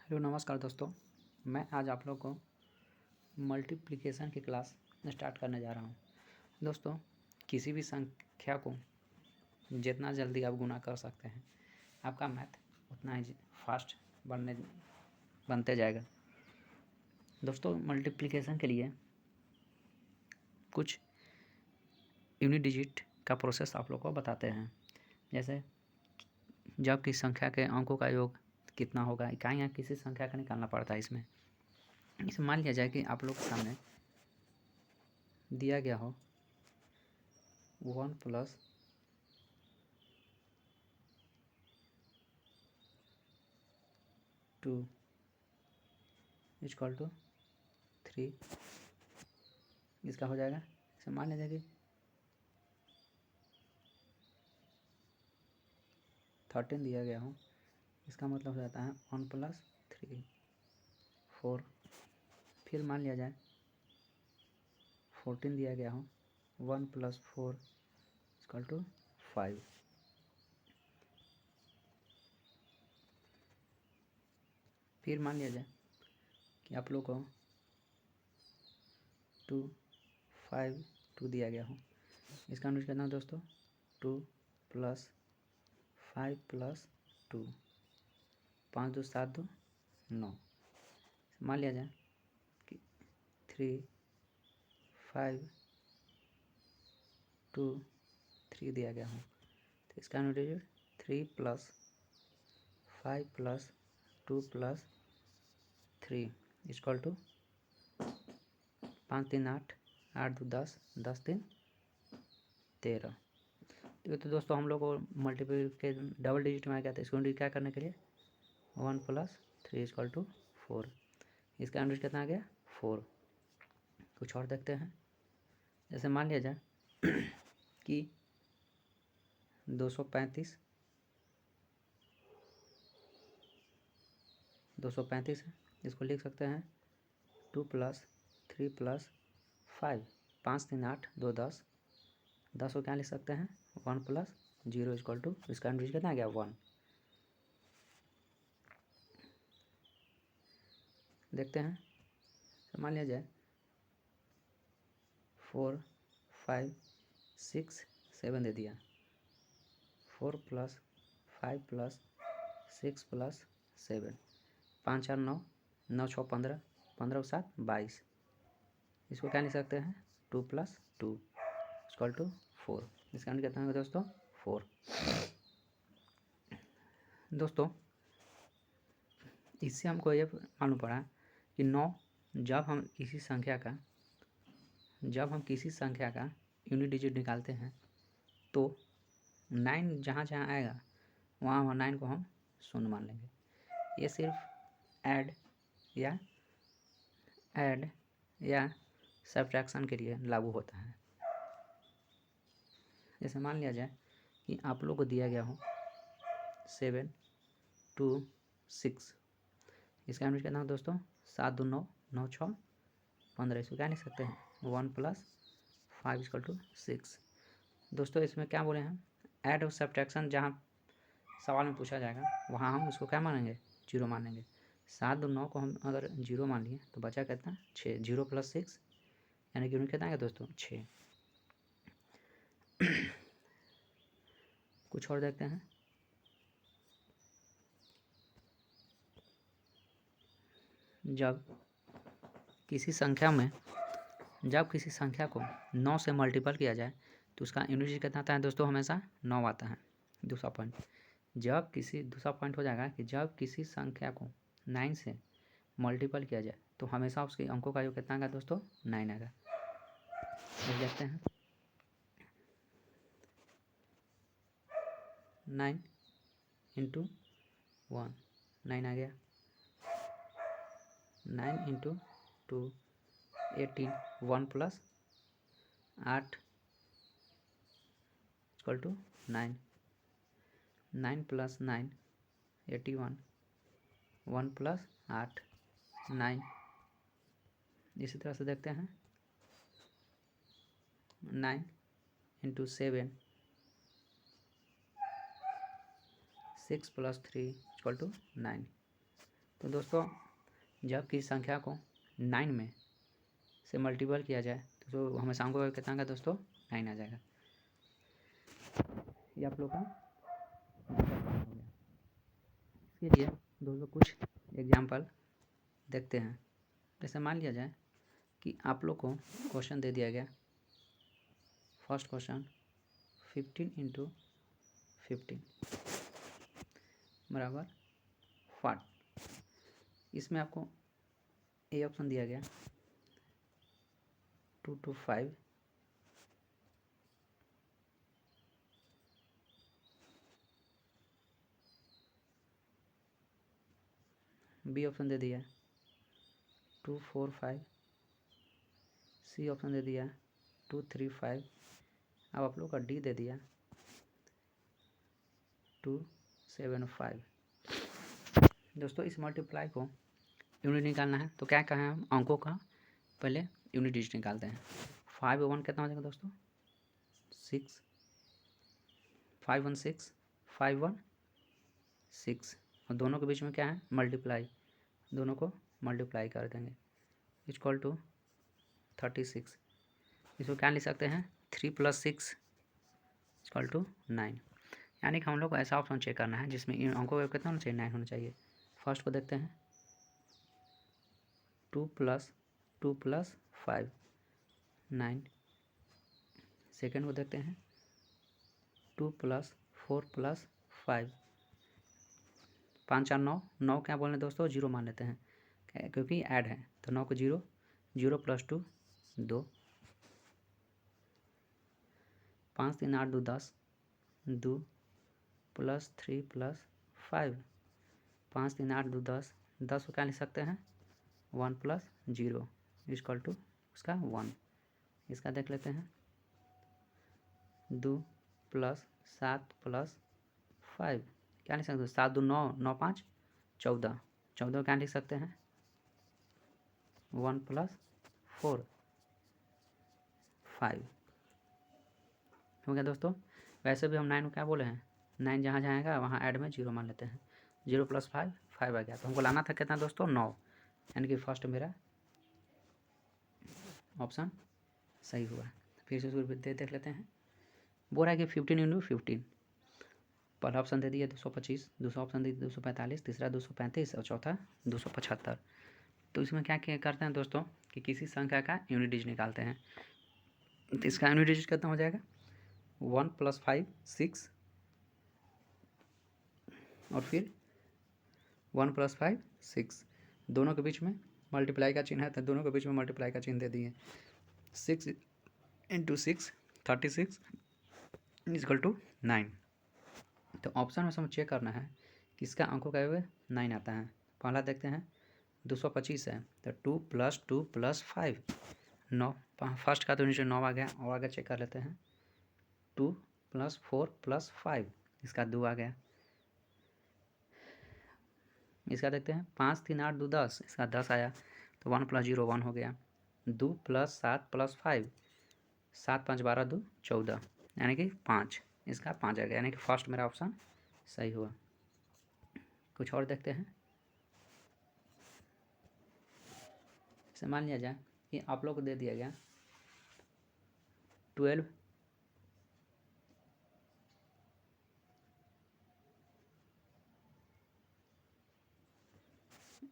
Hello नमस्कार दोस्तों, मैं आज आप लोग को मल्टीप्लिकेशन की क्लास स्टार्ट करने जा रहा हूं। दोस्तों, किसी भी संख्या को जितना जल्दी आप गुना कर सकते हैं, आपका मैथ उतना ही फास्ट बनते जाएगा। दोस्तों, मल्टीप्लिकेशन के लिए कुछ यूनिट डिजिट का प्रोसेस आप लोग को बताते हैं। जैसे जब किसी संख्या के अंकों का योग कितना होगा, इकाइयाँ किसी संख्या का निकालना पड़ता है। इसमें मान लिया जाए कि आप लोग के सामने दिया गया हो 1 + 2 = 3। इसका हो जाएगा। इसे मान लिया जाए कि 13 दिया गया हो, इसका मतलब हो जाता है 1 + 3 4। फिर मान लिया जाए 14 दिया गया हो, 1 + 4 = 5। फिर मान लिया जाए कि आप लोग को 2 5 2 दिया गया हो, इसका अनुज करना दोस्तों 2 + 5 + 2 5 2 7 2 9। मान लिया जाए कि 3 5 2 3 दिया गया हो, तो इसका अनुज 3 + 5 + 2 + 3 = 5 3 8 8 2 10 10 3 13। तो दोस्तों हम लोग को मल्टीपल के डबल डिजिट में आ गया था। इसको क्या करने के लिए 1 + 3 = 4। इसका एवरेज कितना आ गया 4। कुछ और देखते हैं। जैसे मान लिया जाए कि 235 है। इसको लिख सकते हैं 2 + 3 + 5 5 3 8 2 10 10 को क्या लिख सकते हैं 1 + 0 = इसका एवरेज कितना आ गया 1। देखते हैं। तो मान लिया जाए 4 5 6 7 दे दिया। 4 + 5 + 6 + 7 5 4 9 9 6 15 15 7 22। इसको क्या लिख सकते हैं 2 + 2 = 4। इसका आंसर कितना होगा दोस्तों 4। दोस्तों, इससे हमको ये मालूम पड़ा कि 9 जब हम किसी संख्या का यूनिट डिजिट निकालते हैं तो 9 जहाँ जहाँ आएगा वहाँ 9 को हम शून्य मान लेंगे। ये सिर्फ ऐड या सब्ट्रैक्शन के लिए लागू होता है। जैसे मान लिया जाए कि आप लोग को दिया गया हो 7 2 6। इसका एवरेज कितना हो दोस्तों 7 2 9 9 6 15। इसको क्या लिख सकते हैं 1 + 5 = 6। दोस्तों, इसमें क्या बोले हैं ऐड और सब्ट्रैक्शन जहाँ सवाल में पूछा जाएगा वहाँ हम उसको क्या मानेंगे 0 मानेंगे। 7 2 9 को हम अगर 0 मान लिए तो बचा कितना 6। 0 + 6 यानी कि यूनिट कितना आएगा दोस्तों 6। कुछ और देखते हैं। जब किसी संख्या को 9 से मल्टीपल किया जाए तो उसका यूनिट डिजिट कितना आता है दोस्तों हमेशा 9 आता है। दूसरा पॉइंट हो जाएगा कि जब किसी संख्या को 9 से मल्टीपल किया जाए तो हमेशा उसके अंकों का योग कितना आएगा दोस्तों 9 आएगा। देखते हैं 9 × 1 9 आ गया। 9 × 2 18 1 + 8 = 9 9 + 9 81 1 + 8 9। इसी तरह से देखते हैं 9 × 7 6 + 3 = 9। तो तो दोस्तों जब किसी संख्या को 9 में से मल्टीपल किया जाए तो हमेशा अंकों का कितना का दोस्तों 9 आ जाएगा। ये आप लोग का हो गया। इसके लिए दोस्तों कुछ एग्जाम्पल देखते हैं। जैसे मान लिया जाए कि आप लोग को क्वेश्चन दे दिया गया, फर्स्ट क्वेश्चन 15 × 15 बराबर 40। इसमें आपको ए ऑप्शन दिया गया 2 to 5, बी ऑप्शन दे दिया 2 4 5, सी ऑप्शन दे दिया 2 3 5। अब आप लोग का डी दे दिया 2 7 5। दोस्तों इस मल्टीप्लाई को यूनिट निकालना है तो क्या कहें हम अंकों का पहले यूनिट डिजिट निकालते हैं। 5 और 1 कितना हो जाएगा दोस्तों 6, 5 1 6, 5 1 6 और दोनों के बीच में क्या है मल्टीप्लाई, दोनों को मल्टीप्लाई कर देंगे इक्वल टू 36। इसको क्या लिख सकते हैं 3 + 6 इक्वल टू 9। यानी कि हम लोग को ऐसा ऑप्शन चेक करना है जिसमें इन अंकों का कितना होना चाहिए 9 होना चाहिए। फर्स्ट को देखते हैं 2 + 2 + 5 9। सेकेंड को देखते हैं 2 + 4 + 5 5 4 9 9 क्या बोल रहे हैं दोस्तों 0 मान लेते हैं क्योंकि ऐड है तो 9 को 0 0 + 2 2 5 3 8 2 10 2 + 3 + 5 5 3 8 2 10 10 को क्या लिख सकते हैं 1 + 0 इक्वल टू उसका 1। इसका देख लेते हैं 2 + 7 + 5 क्या लिख सकते हैं 7 2 9 9 5 14 14 क्या लिख सकते हैं 1 + 4 5 हो गया दोस्तों। वैसे भी हम 9 को क्या बोले हैं 9 जहाँ जाएगा वहाँ ऐड में 0 मान लेते हैं 0 + 5 5 आ गया। तो हमको लाना था कितना दोस्तों 9, यानी कि फर्स्ट मेरा ऑप्शन सही हुआ। फिर से उसको देख लेते हैं। बोल रहा है कि 15 × 15 पहला ऑप्शन दे दिया 225, दूसरा ऑप्शन दे दिया 245, तीसरा 235 और चौथा 275। तो इसमें क्या करते हैं दोस्तों कि किसी संख्या का यूनिट डिजिट निकालते हैं। तो इसका यूनिट डिजिट कितना हो जाएगा 1 + 5 6 और फिर 1 + 5 6 दोनों के बीच में मल्टीप्लाई का चिन्ह है तो दोनों के बीच में मल्टीप्लाई का चिन्ह दे दिए 6 × 6 36 इक्वल टू 9। तो ऑप्शन में हमें चेक करना है किसका अंकों का 9 आता है। पहला देखते हैं 225 है तो 2 + 2 + 5 9 फर्स्ट का तो नीचे 9 आ गया और आगे चेक कर लेते हैं 2 + 4 + 5 इसका 2 आ गया। इसका देखते हैं 5 3 8 2 10 इसका 10 आया तो 1 + 0 1 हो गया। 2 + 7 + 5 7 5 12 2 14 यानी कि 5 इसका 5 आ गया, यानी कि फर्स्ट मेरा ऑप्शन सही हुआ। कुछ और देखते हैं। जैसे मान लिया जाए कि आप लोग को दे दिया गया 12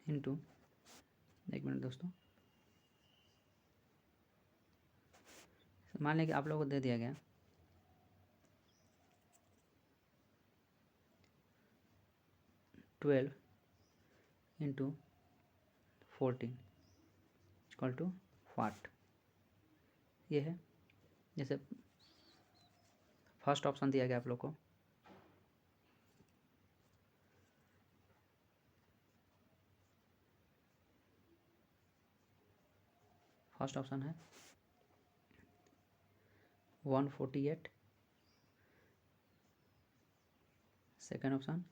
इंटू, एक मिनट दोस्तों, मान लिया कि आप लोग को दे दिया गया 12 × 14 इक्वल टू 8। ये है जैसे फर्स्ट ऑप्शन दिया गया आप लोग को फर्स्ट ऑप्शन है 148, सेकेंड ऑप्शन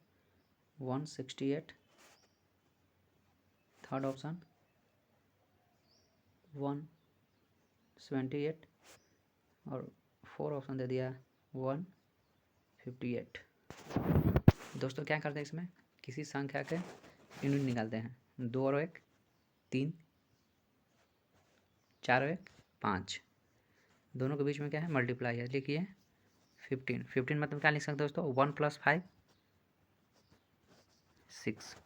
168, थर्ड ऑप्शन 178 और फोर ऑप्शन दे दिया 158। दोस्तों क्या करते हैं इसमें किसी संख्या के यूनिट निकालते हैं। 2 और 1 3, 4 और 1 5, दोनों के बीच में क्या है मल्टीप्लाई है। लिखिए 15, 15 मतलब क्या लिख सकते हो दोस्तों 1 + 5 6,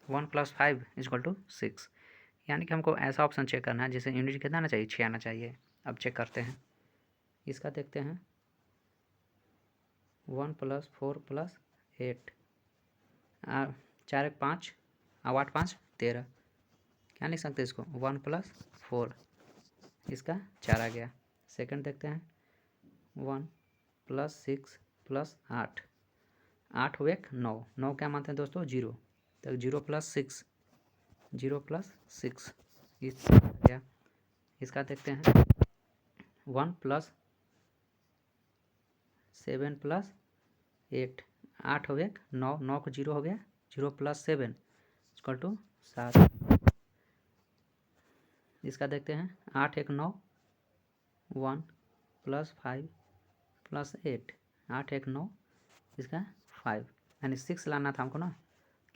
1 + 5 = 6। यानी कि हमको ऐसा ऑप्शन चेक करना है जिसे यूनिट कितना आना चाहिए 6 आना चाहिए। अब चेक करते हैं इसका, देखते हैं 1 + 4 + 8, 4 1 5 और 8 5 13, क्या लिख सकते हैं इसको 1 + 4, इसका 4 आ गया। सेकंड देखते हैं 1 + 6 + 8, 8 और 1 9, 9 क्या मानते हैं दोस्तों 0, तो 0 + 6, 0 + 6 इस गया। इसका देखते हैं 1 + 7 + 8, 8 और 1 9, 9 को 0 हो गया, 0 + 7 = 7। इसका देखते हैं 8 1 9, 1 + 5 + 8, 8 1 9, इसका 5, यानी 6 लाना था हमको ना,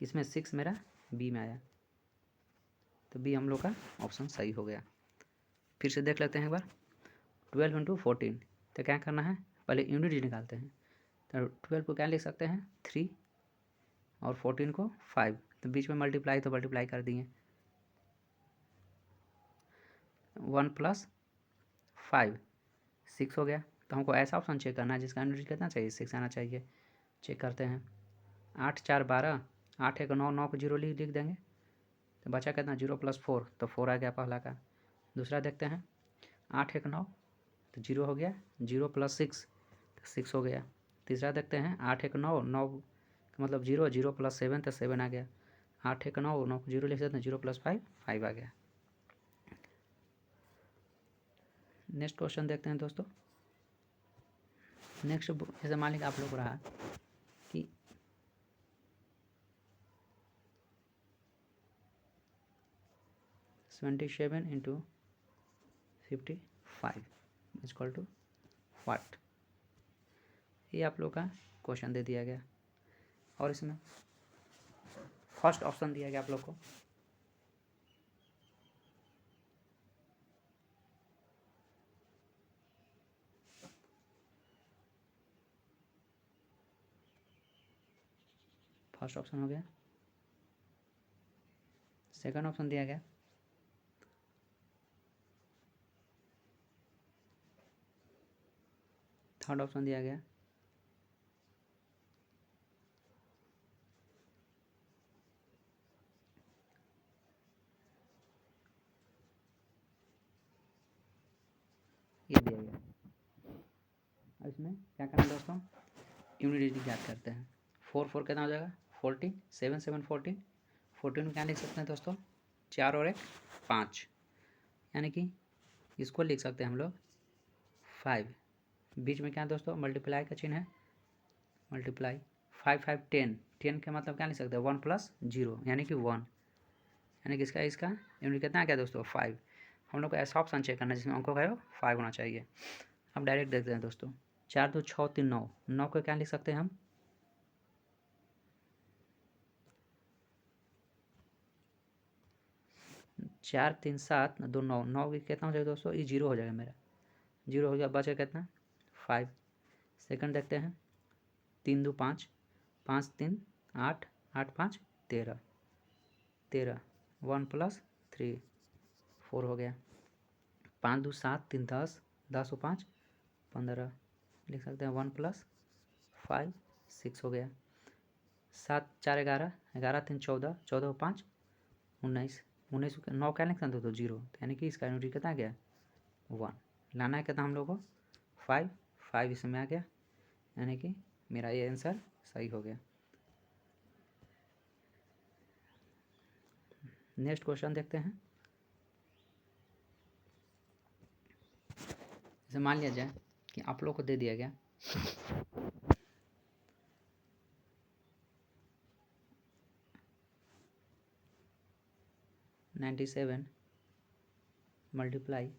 किसमें 6 मेरा बी में आया, तो बी हम लोग का ऑप्शन सही हो गया। फिर से देख लेते हैं एक बार 12 × 14, तो क्या करना है पहले यूनिट निकालते हैं। तो 12 को क्या लिख सकते हैं 3 और 14 को 5, तो बीच में मल्टीप्लाई तो मल्टीप्लाई कर दिए। 1 + 5 6 हो गया, तो हमको ऐसा ऑप्शन चेक करना है जिसका यूनिट कितना चाहिए 6 आना चाहिए। चेक करते हैं 8 4 12, 8 1 9, 9 को 0 लिख देंगे, तो बचा कितना 0 + 4, तो 4 आ गया पहला का। दूसरा देखते हैं 8 1 9, तो 0 हो गया, 0 + 6, तो 6 हो गया। तीसरा देखते हैं 8 1 9, 9 मतलब 0, 0 + 7, तो 7 आ गया। 8 1 9, 9 को 0 लिख देते हैं, 0 + 5 5 आ गया। नेक्स्ट क्वेश्चन देखते हैं दोस्तों। नेक्स्ट जैसे मान लीजिए आप लोग को रहा कि 77 × 55 = व्हाट, ये आप लोग का क्वेश्चन दे दिया गया और इसमें फर्स्ट ऑप्शन दिया गया आप लोग को फर्स्ट ऑप्शन हो गया। सेकंड ऑप्शन दिया गया, थर्ड ऑप्शन दिया गया, ये दिया गया। अब इसमें क्या करना है दोस्तों यूनिट याद करते हैं। 4 4 कितना हो जाएगा 14, 7 7 14, 14 में क्या लिख सकते हैं दोस्तों 4 और 1 5, यानी कि इसको लिख सकते हैं हम लोग 5। बीच में क्या है दोस्तों मल्टीप्लाई का चिन्ह है, मल्टीप्लाई 5 5 10, 10 का मतलब क्या लिख सकते हैं 1 + 0 यानी कि 1, यानी कि इसका यूनिट कितना आ गया दोस्तों 5। हम लोग को ऐसा ऑप्शन चेक करना है जिसमें अंकों का 5 होना चाहिए। अब डायरेक्ट देखते हैं दोस्तों 4 2 6 3 9, 9 को क्या लिख सकते हैं हम 4 3 7 2 9, 9 की कितना हो जाएगा दोस्तों ये 0 हो जाएगा मेरा, 0 हो गया, बचा कितना 5। सेकंड देखते हैं 3 2 5, 5 3 8, 8 5 13, 13 1 + 3 4 हो गया। 5 2 7 3 10, 10 और 5 15, लिख सकते हैं 1 + 5 6 हो गया। 7 4 11, 11 3 14, 14 और 5 19, 19 9 क्या लिख सकते तो 0, यानी कि इसका यूनिट कितना आ गया 1। लाना है कितना हम लोग को 5, 5 इसमें आ गया, यानी कि मेरा ये आंसर सही हो गया। नेक्स्ट क्वेश्चन देखते हैं। जैसे मान लिया जाए कि आप लोग को दे दिया गया 97 मल्टीप्लाई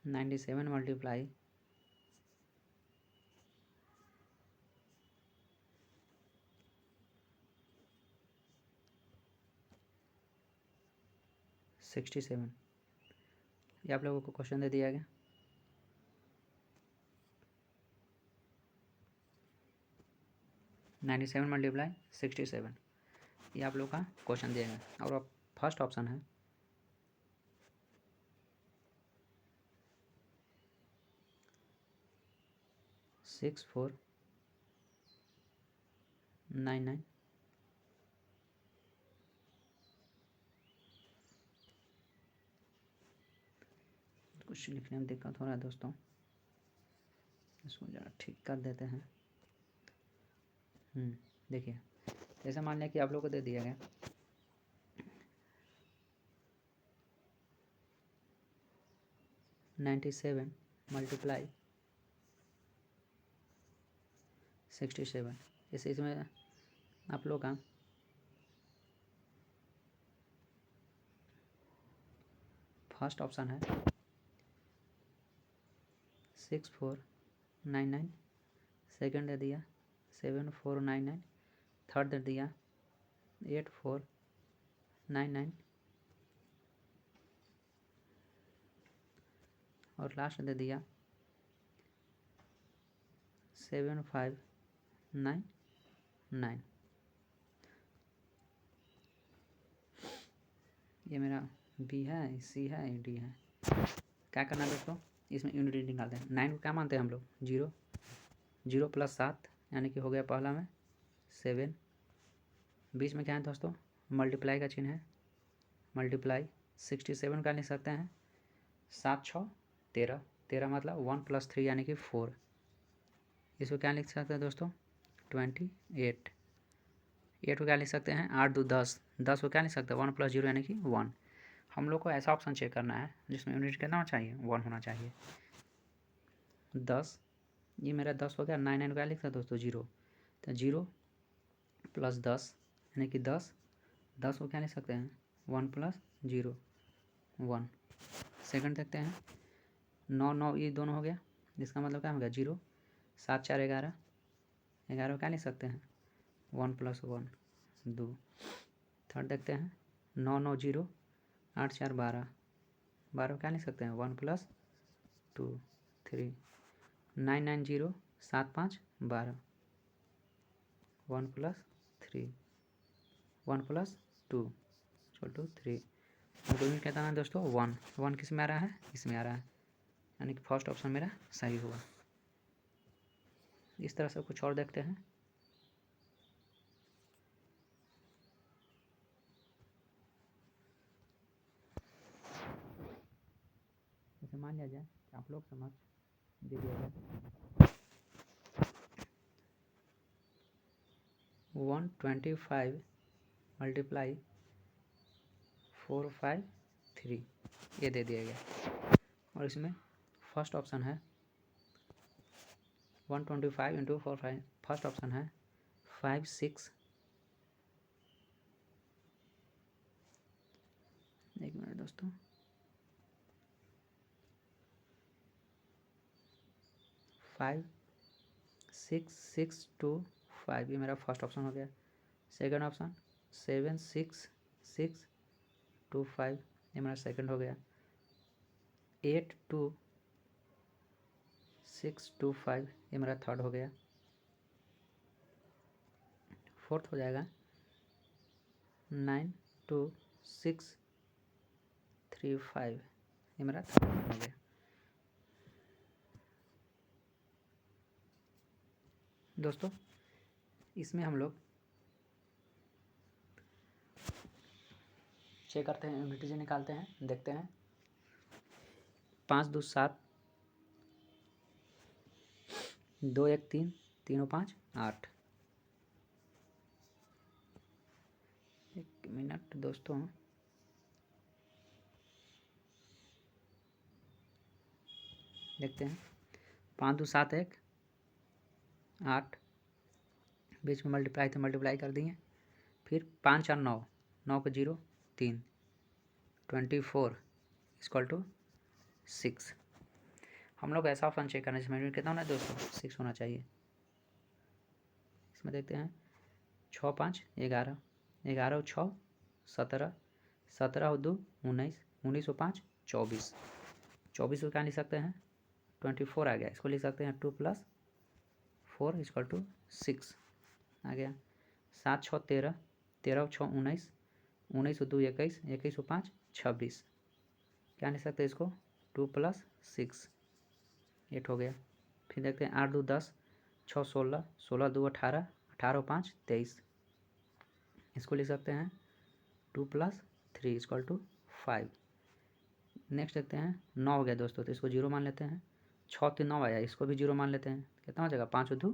97 मल्टीप्लाई 67, ये आप लोगों को क्वेश्चन दे दिया गया। नाइन्टी सेवन मल्टीप्लाई 67, ये आप लोग का क्वेश्चन दिया गया। और अब फर्स्ट ऑप्शन है 6499, कुछ लिखने में दिक्कत हो रहा है दोस्तों, इसको जरा ठीक कर देते हैं। देखिए, जैसे मान लिया कि आप लोग को दे दिया गया 97 मल्टीप्लाई 67, जैसे इसमें आप लोग का फर्स्ट ऑप्शन है 6499, सेकंड दे दिया 7499, थर्ड दे दिया 8499 और लास्ट दे दिया 7599। ये मेरा बी है, सी है, डी है। क्या करना है दोस्तों, इसमें यूनिटी निकालते हैं। 9 को क्या मानते हैं हम लोग, 0, 0 प्लस 7 यानी कि हो गया पहला में 7, बीच में क्या है दोस्तों, मल्टीप्लाई का चिन्ह है, मल्टीप्लाई 67 का लिख सकते हैं 7 6 13, 13 मतलब 1 + 3 यानी कि 4। इसको क्या लिख सकते हैं दोस्तों 28। 8 को क्या लिख सकते हैं 8 2 10, 10 को क्या लिख सकते हैं 1 + 0 यानी कि 1। हम लोग को ऐसा ऑप्शन चेक करना है जिसमें यूनिट कितना होना चाहिए, 1 होना चाहिए। 10, ये मेरा 10 हो गया। 9 9 क्या लिख सकते दोस्तों 0, तो 0 + 10 यानी कि 10, 10 को क्या लिख सकते हैं 1 + 0 1। सेकंड देखते हैं 9 9, ये दोनों हो गया, इसका मतलब क्या हो गया 0, 7 4 11, 11 क्या लिख सकते हैं 1 + 1 2। थर्ड देखते हैं 9 9 0, 8 4 12, 12 क्या लिख सकते हैं 1 + 2 3। 9 9 0, 7 5 12, 1 + 3, 1 + 2 = 3। हमको यूनिट कहता है दोस्तों 1, 1 किस में आ रहा है, इसमें आ रहा है, यानी कि फर्स्ट ऑप्शन मेरा सही हुआ। इस तरह से कुछ और देखते हैं। जैसे मान लिया जाए कि आप लोग समझ दे दिया जाए 125 मल्टीप्लाई 453, ये दे दिया गया। और इसमें फर्स्ट ऑप्शन है 125 × 4 फर्स्ट ऑप्शन है 5 6, एक मिनट दोस्तों, 5 6 6 2 5, ये मेरा फर्स्ट ऑप्शन हो गया। सेकंड ऑप्शन 7 6 6 2 5, ये मेरा सेकंड हो गया। 8 2 6 2 5, ये मेरा थर्ड हो गया। फोर्थ हो जाएगा 9 2 6 3 5, ये मेरा थर्ड हो गया। दोस्तों इसमें हम लोग चेक करते हैं, यूनिटी से निकालते हैं, देखते हैं 5 2 7, 2 1 3, 3 5 8। एक मिनट दोस्तों, देखते हैं 5 2 7 1 8, बीच में मल्टीप्लाई थे, मल्टीप्लाई कर दिए। फिर 5 4 9, 9 को 0 3, 24 = 6। हम लोग ऐसा ऑप्शन चेक करना है जिसमें यूनिट कितना होना है दोस्तों 6 होना चाहिए। इसमें देखते हैं 6 5 11, 11 और 6 17, 17 और 2 19, 19 और 5 24, 24 को क्या लिख सकते हैं 24 आ गया। इसको लिख सकते हैं 2 + 4 = 6 आ गया। 7 6 13, 13 और 6 19, 19 और 2 21, 21 और 5 26, क्या लिख सकते हैं इसको 2 + 6 8 हो गया। फिर देखते हैं 8 2 10, 6 16, 16 2 18, 18 और 5 23, इसको लिख सकते हैं 2 + 3 = 5। नेक्स्ट देखते हैं 9 हो गया दोस्तों, तो इसको 0 मान लेते हैं। 6 3 9 आया, इसको भी 0 मान लेते हैं। कितना हो जाएगा 5 और 2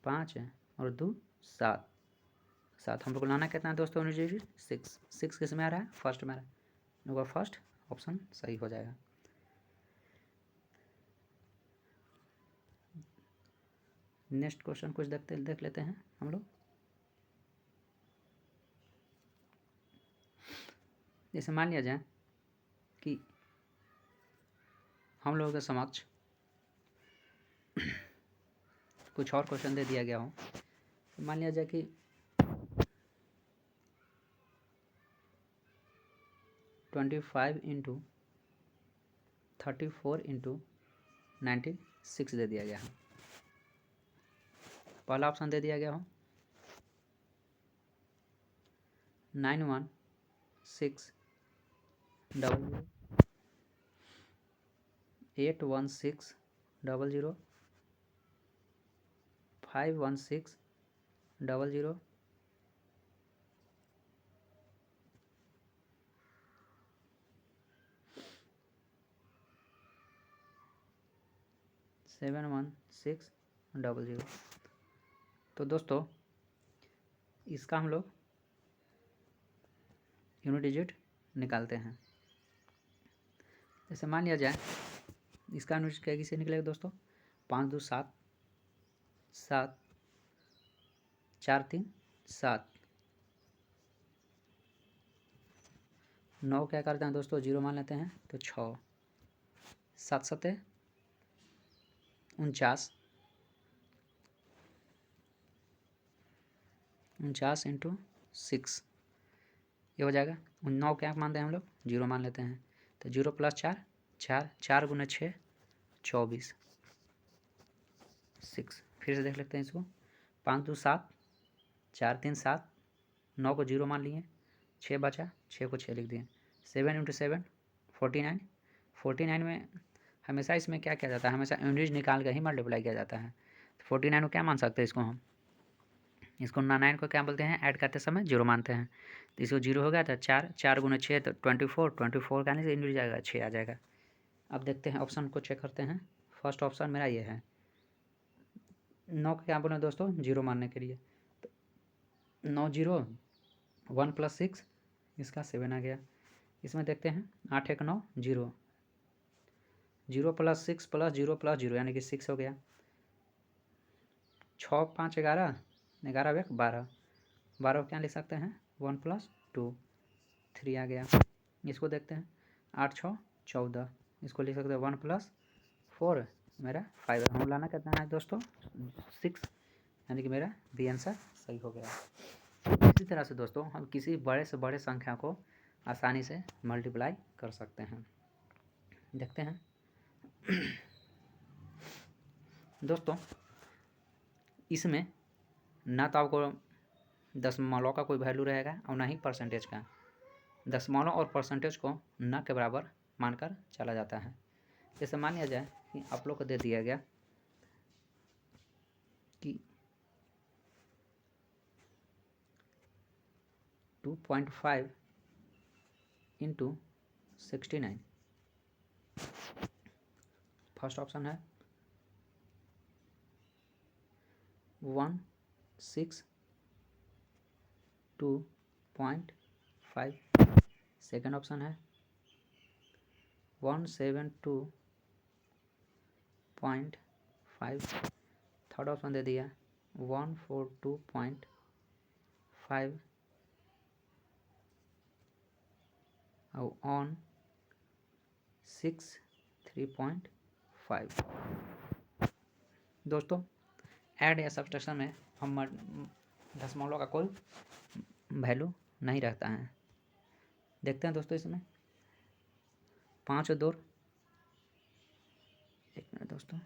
5 है और 2 7, 7 हम लोग को लाना कितना है दोस्तों 6, 6 किस में आ रहा है फर्स्ट में आ रहा है, होगा फर्स्ट ऑप्शन सही हो जाएगा। नेक्स्ट क्वेश्चन कुछ देख लेते हैं हम लोग। जैसे मान लिया जाए कि हम लोगों के समक्ष कुछ और क्वेश्चन दे दिया गया हो। मान लिया जाए कि 25 × 34 × 96 दे दिया गया है। पहला ऑप्शन दे दिया गया हो 916 00 816 00 516 00 716 00। तो दोस्तों इसका हम लोग यूनिट डिजिट निकालते हैं। जैसे मान लिया जाए इसका यूनिट क्या किसे निकलेगा दोस्तों 5 2 7, 7 4 3 7, 9 क्या करते हैं दोस्तों 0 मान लेते हैं तो 6, 7 7 49, 49 × 6 ये हो जाएगा। 9 क्या मानते हैं हम लोग 0 मान लेते हैं तो 0 + 4 4, 4 × 6 24, 6। फिर से देख लेते हैं इसको 5 2 7, 4 3 7, 9 को 0 मान लिए, 6 बचा, 6 को 6 लिख दिए। 7 × 7 49, 49 में हमेशा इसमें क्या किया जाता है हमेशा यूनिट निकाल कर ही मल्टीप्लाई किया जाता है। 49 को क्या मान सकते हैं इसको हम इसको 9 को क्या बोलते हैं ऐड करते समय 0 मानते हैं। तो इसको 0 हो गया था 4 4 × 6 तो 24, 24 का से यूनिट जाएगा 6 आ जाएगा। अब देखते हैं ऑप्शन को चेक करते हैं। फर्स्ट ऑप्शन मेरा ये है 9 का क्या बोले दोस्तों 0 मानने के लिए 9 0 1 + 6 इसका 7 आ गया। इसमें देखते हैं 8 1 9 0, 0 + 6 + 0 + 0 यानी कि 6 हो गया। 6 5 11, 11 1 12, 12 क्या लिख सकते हैं 1 + 2 3 आ गया। इसको देखते हैं 8 6 14, इसको लिख सकते हैं 1 + 4 मेरा 5 है। हम लाना कितना है दोस्तों 6 यानी कि मेरा बी आंसर सही हो गया। इसी तरह से दोस्तों हम किसी बड़े से बड़े संख्या को आसानी से मल्टीप्लाई कर सकते हैं। देखते हैं दोस्तों इसमें ना तो आपको दशमलव का कोई वैल्यू रहेगा और ना ही परसेंटेज का। दशमलव और परसेंटेज को न के बराबर मानकर चला जाता है। जैसे मान लिया जाए कि आप लोग को दे दिया गया कि 2.5 × 69, फर्स्ट ऑप्शन है 162.5, सेकेंड ऑप्शन है 172.5, थर्ड ऑप्शन दे दिया 142.5 और ऑन 6 3.5। दोस्तों ऐड या सब्सट्रैक्शन में हम दशमलव का कोई वैल्यू नहीं रहता है। देखते हैं दोस्तों इसमें 5 और 2, एक मिनट दोस्तों,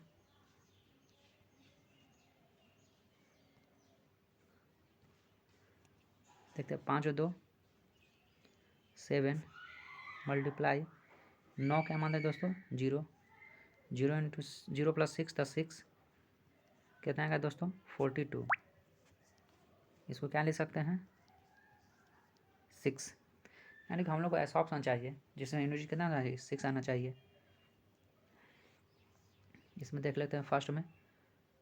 देखते हैं 5 और 2 7 मल्टीप्लाई 9 क्या मान है दोस्तों 0, 0 इंटू 0 प्लस 6 10 6 कितना आएगा दोस्तों 42। इसको क्या लिख सकते हैं 6, यानी कि हम लोग को ऐसा ऑप्शन चाहिए जिसमें यूनिट कितना आना चाहिए 6 आना चाहिए। इसमें देख लेते हैं फर्स्ट में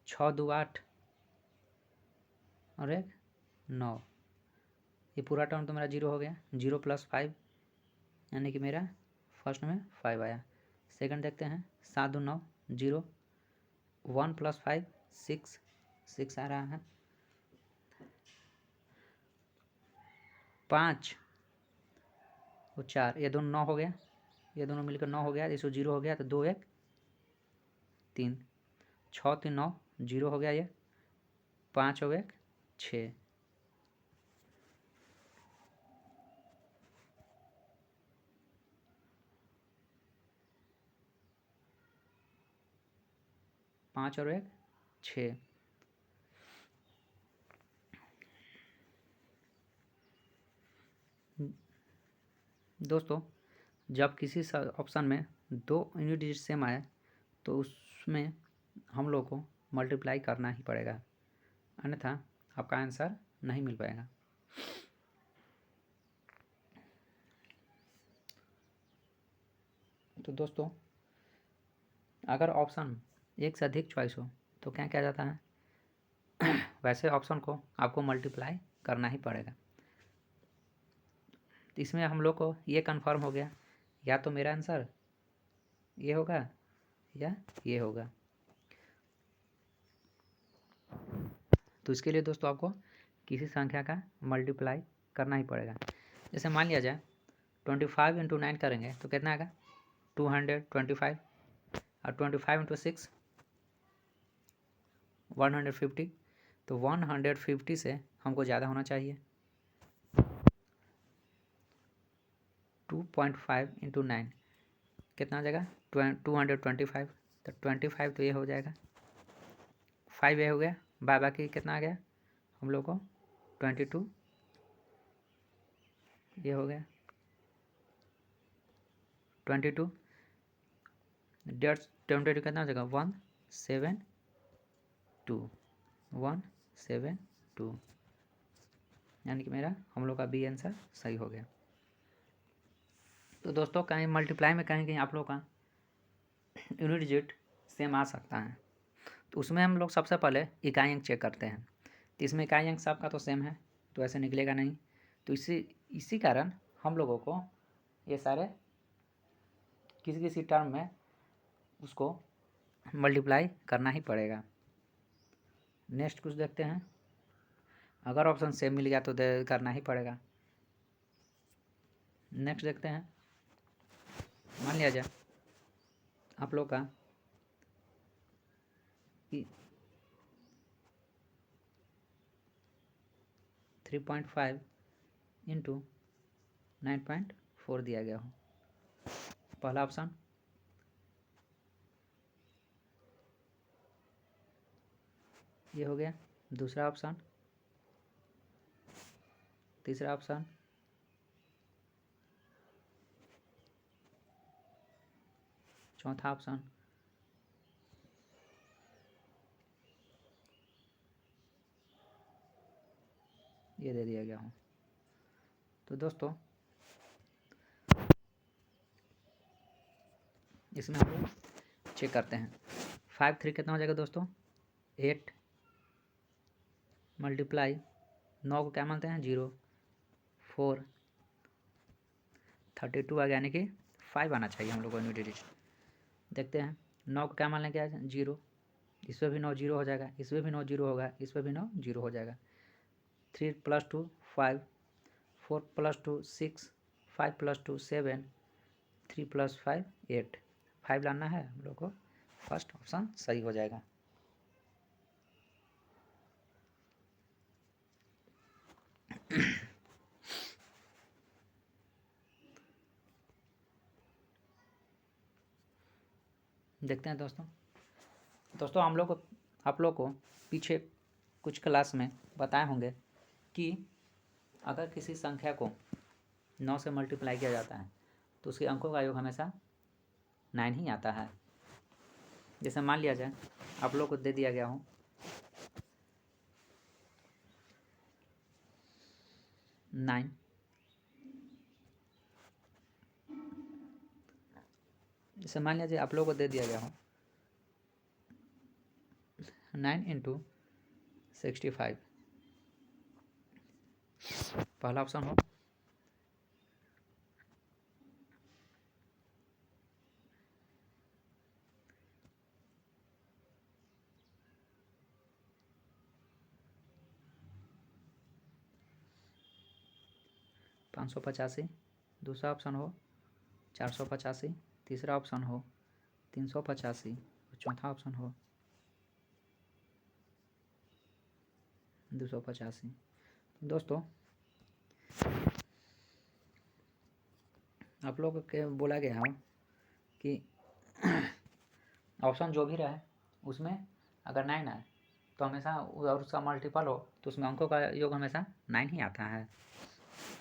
6 2 8 और 1 9, ये पूरा टर्म तो मेरा 0 हो गया, 0 प्लस 5 यानी कि मेरा फर्स्ट में 5 आया। सेकंड देखते हैं 7 2 9 0, 1 प्लस 5 6 6 आ रहा है, 5 और 4 ये दोनों 9 हो गया, ये दोनों मिलकर 9 हो गया, इसको 0 हो गया तो 2 1 3, 6 3 9 0 हो गया, ये 5 और 1 6, पाँच और 1 6। दोस्तों जब किसी ऑप्शन में 2 यूनिट डिजिट सेम आए तो उसमें हम लोग को मल्टीप्लाई करना ही पड़ेगा, अन्यथा आपका आंसर नहीं मिल पाएगा। तो दोस्तों अगर ऑप्शन एक से अधिक चॉइस हो तो क्या किया जाता है वैसे ऑप्शन को आपको मल्टीप्लाई करना ही पड़ेगा। तो इसमें हम लोग को ये कंफर्म हो गया, या तो मेरा आंसर ये होगा या ये होगा। तो इसके लिए दोस्तों आपको किसी संख्या का मल्टीप्लाई करना ही पड़ेगा। जैसे मान लिया जाए 25 इंटू 9 करेंगे तो कितना आएगा 225, और 25 इंटू 6 150, तो 150 से हमको ज़्यादा होना चाहिए। 2.5 इंटू 9 कितना आ जाएगा 225, तो 25 तो ये हो जाएगा, 5 ये हो गया, बाकी कितना आ गया हम लोग को 22 ये हो गया 22, 22 कितना हो जाएगा 172, यानी कि मेरा हम लोग का बी आंसर सही हो गया। तो दोस्तों कहीं मल्टीप्लाई में कहीं कहीं आप लोग का यूनिट डिजिट सेम आ सकता है, तो उसमें हम लोग सबसे पहले इकाई अंक चेक करते हैं। तो इसमें इकाई अंक सबका तो सेम है तो ऐसे निकलेगा नहीं, तो इसी कारण हम लोगों को ये सारे किसी किसी टर्म में उसको मल्टीप्लाई करना ही पड़ेगा। नेक्स्ट कुछ देखते हैं, अगर ऑप्शन सेम मिल गया तो करना ही पड़ेगा। नेक्स्ट देखते हैं, मान लिया जाए आप लोग का 3.5 इंटू 9.4 दिया गया हो। पहला ऑप्शन ये हो गया, दूसरा ऑप्शन, तीसरा ऑप्शन, चौथा ऑप्शन, ये दे दिया गया हो। तो दोस्तों इसमें हम लोग चेक करते हैं 5 3 कितना हो जाएगा दोस्तों 8, मल्टीप्लाई 9 को क्या मानते हैं 0, 4 32 आ गया, यानी कि 5 आना चाहिए हम लोग को यूनिट डिजिट। देखते हैं 9 को क्या मान लेंगे 0, इसमें भी 9 0 हो जाएगा, इसमें भी 9 0 होगा, इसमें भी 9 0 हो जाएगा। 3 + 2 5, 4 + 2 6, 5 + 2 7, 3 + 5 8, 5 लाना है हम लोग को, फर्स्ट ऑप्शन सही हो जाएगा। देखते हैं दोस्तों हम लोग को, आप लोग को पीछे कुछ क्लास में बताए होंगे कि अगर किसी संख्या को 9 से मल्टीप्लाई किया जाता है तो उसके अंकों का योग हमेशा 9 ही आता है। जैसे मान लिया जाए आप लोग को दे दिया गया हो 9, जैसे मान लिया जाए आप लोग को दे दिया गया हो 9 × 65, पहला ऑप्शन हो 585, दूसरा ऑप्शन हो 485, तीसरा ऑप्शन हो 385 और चौथा ऑप्शन हो 285। दोस्तों आप लोग के बोला गया हो कि ऑप्शन जो भी रहे उसमें अगर 9 आए तो हमेशा, और उसका मल्टीपल हो तो उसमें अंकों का योग हमेशा 9 ही आता है।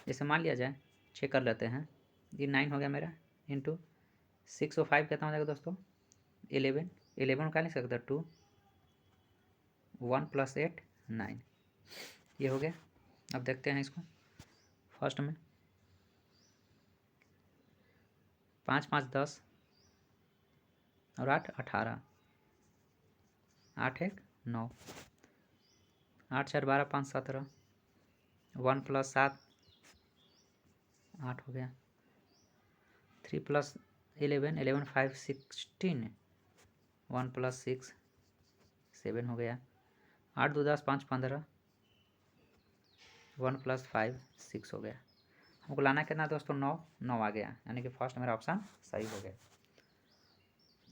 जैसे मान लिया जाए, चेक कर लेते हैं, ये 9 हो गया मेरा, इंटू 6 और 5 कितना हो जाएगा दोस्तों 11, 11 का लिख सकते हैं 2, 1 + 8 9, ये हो गया। अब देखते हैं इसको, फर्स्ट में 5 × 5 = 10 और 8 = 18, 8 × 1 = 9, 8 × 4 = 12, 5 × 17, 1 + 7 8 हो गया, 3 + 11 11 5 16, 1 + 6 7 हो गया, 8 2 10 5 15, 1 + 5 6 हो गया। हमको लाना कितना दोस्तों 9 9 आ गया, यानी कि फर्स्ट मेरा ऑप्शन सही हो गया।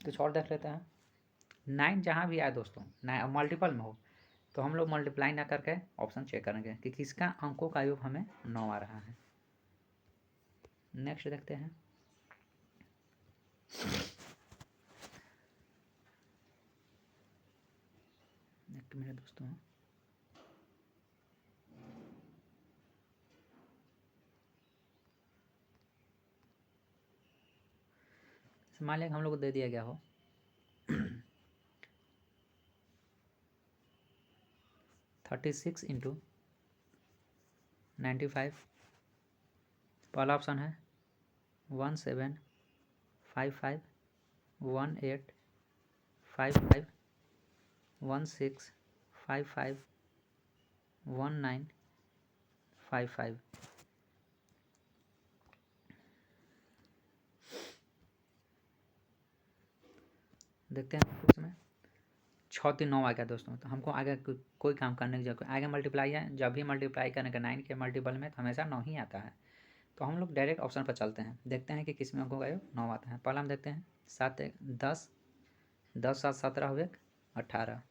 कुछ और देख लेते हैं। 9 जहाँ भी आए दोस्तों, 9 मल्टीपल में हो तो हम लोग मल्टीप्लाई ना करके ऑप्शन चेक करेंगे कि किसका अंकों का योग हमें 9 आ रहा है। नेक्स्ट देखते हैं, नेक्स्ट मेरे दोस्तों मान लिया हम लोग को दे दिया गया हो 36 × 95, पहला ऑप्शन है 1755 18 55 16 55 19 55। देखते हैं इसमें 6 3 9 आ गया दोस्तों, तो हमको आगे कोई काम करने की जरूरत, आगे मल्टीप्लाई है, जब भी मल्टीप्लाई करने का 9 के मल्टीपल में तो हमेशा 9 ही आता है। तो हम लोग डायरेक्ट ऑप्शन पर चलते हैं, देखते हैं कि किस में अंकों का योग 9 आता है। पहला हम देखते हैं 7 1 10, 10 7 17 हो 18,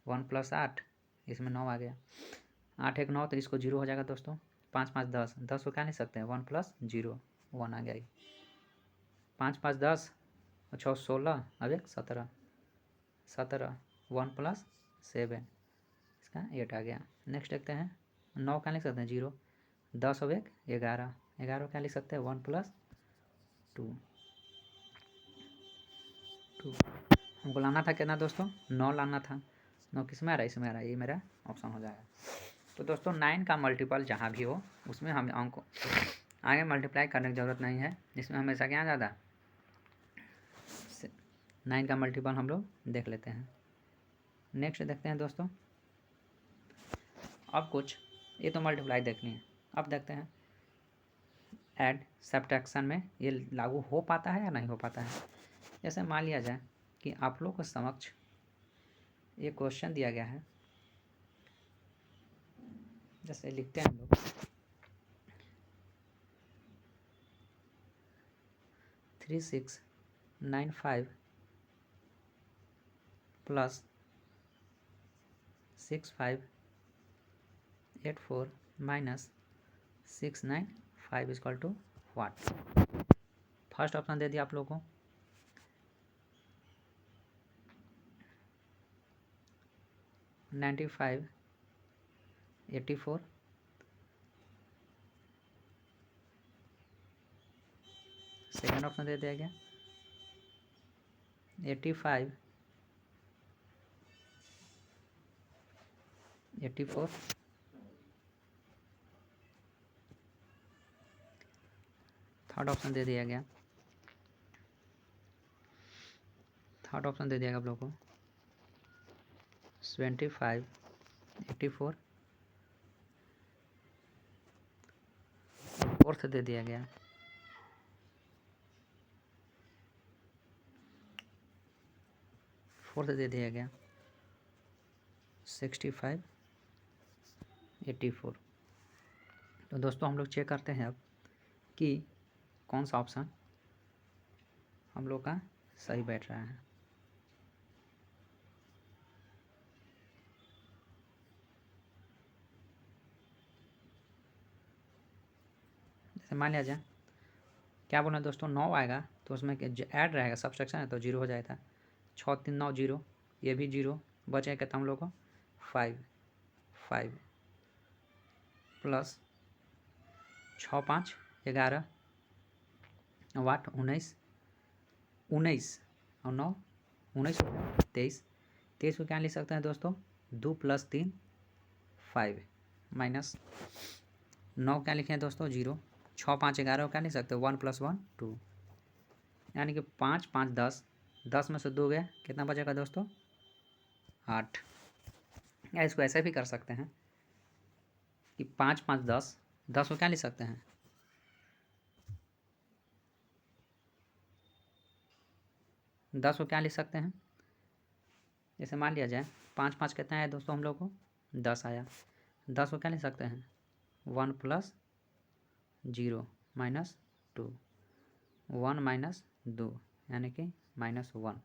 1 + 8 इसमें 9 आ गया, 8 1 9 तो इसको 0 हो जाएगा दोस्तों, 5 5 10, 10 को क्या नहीं सकते हैं 1 + 0 1 आ गया, 5 5 10 और 6 16, अब 17 17, 1 + 7 इसका 8 आ गया। नेक्स्ट देखते हैं 9 क्या लिख सकते हैं 0, 10 और 1 11, 11 क्या लिख सकते हैं 1 + 2 2। हमको लाना था कितना दोस्तों 9 लाना था, 9 किस में आ रहा है, इसमें आ रहा है, ये मेरा ऑप्शन हो जाएगा। तो दोस्तों 9 का मल्टीपल जहाँ भी हो उसमें हम अंक आगे मल्टीप्लाई करने की ज़रूरत नहीं है, इसमें हमेशा क्या ज़्यादा 9 का मल्टीपल हम लोग देख लेते हैं। नेक्स्ट देखते हैं दोस्तों, अब कुछ ये तो मल्टीप्लाई देख लिए, अब देखते हैं ऐड सब्ट्रैक्शन में ये लागू हो पाता है या नहीं हो पाता है। जैसे मान लिया जाए कि आप लोग के समक्ष ये क्वेश्चन दिया गया है, जैसे लिखते हैं हम लोग 3 6 95 plus 6584 minus 695 equal to what. First option दे दिया आप लोगों को 95 84 सेकेंड ऑप्शन दे दिया गया 85 84 थर्ड ऑप्शन दे दिया गया आप लोगों को 75 84 फोर्थ दे दिया गया फोर्थ दे दिया गया 65 84। तो दोस्तों हम लोग चेक करते हैं अब कि कौन सा ऑप्शन हम लोग का सही बैठ रहा है। जैसे मान लिया जाए क्या बोलना दोस्तों 9 आएगा तो उसमें ऐड रहेगा, सब्सट्रैक्शन है तो 0 हो जाएगा। 6 3 9 0, ये भी 0 बचेगा कितना हम लोग को 5 प्लस 6 5 11 वाट 19 और 9 19 23 को क्या लिख सकते हैं दोस्तों 2 + 3 5 माइनस 9 क्या लिखे हैं दोस्तों 0, 6 5 11 को क्या लिख सकते हैं 1 + 1 2, यानी कि 5 5 10, 10 में से 2 गया कितना बचेगा दोस्तों 8। या इसको ऐसे भी कर सकते हैं कि 5 5 10, 10 को क्या लिख सकते हैं 10 को क्या लिख सकते हैं, जैसे मान लिया जाए 5 5 कितना है दोस्तों हम लोग को 10 आया। 10 को क्या लिख सकते हैं 1 + 0 माइनस 2, 1 माइनस 2 यानी कि -1।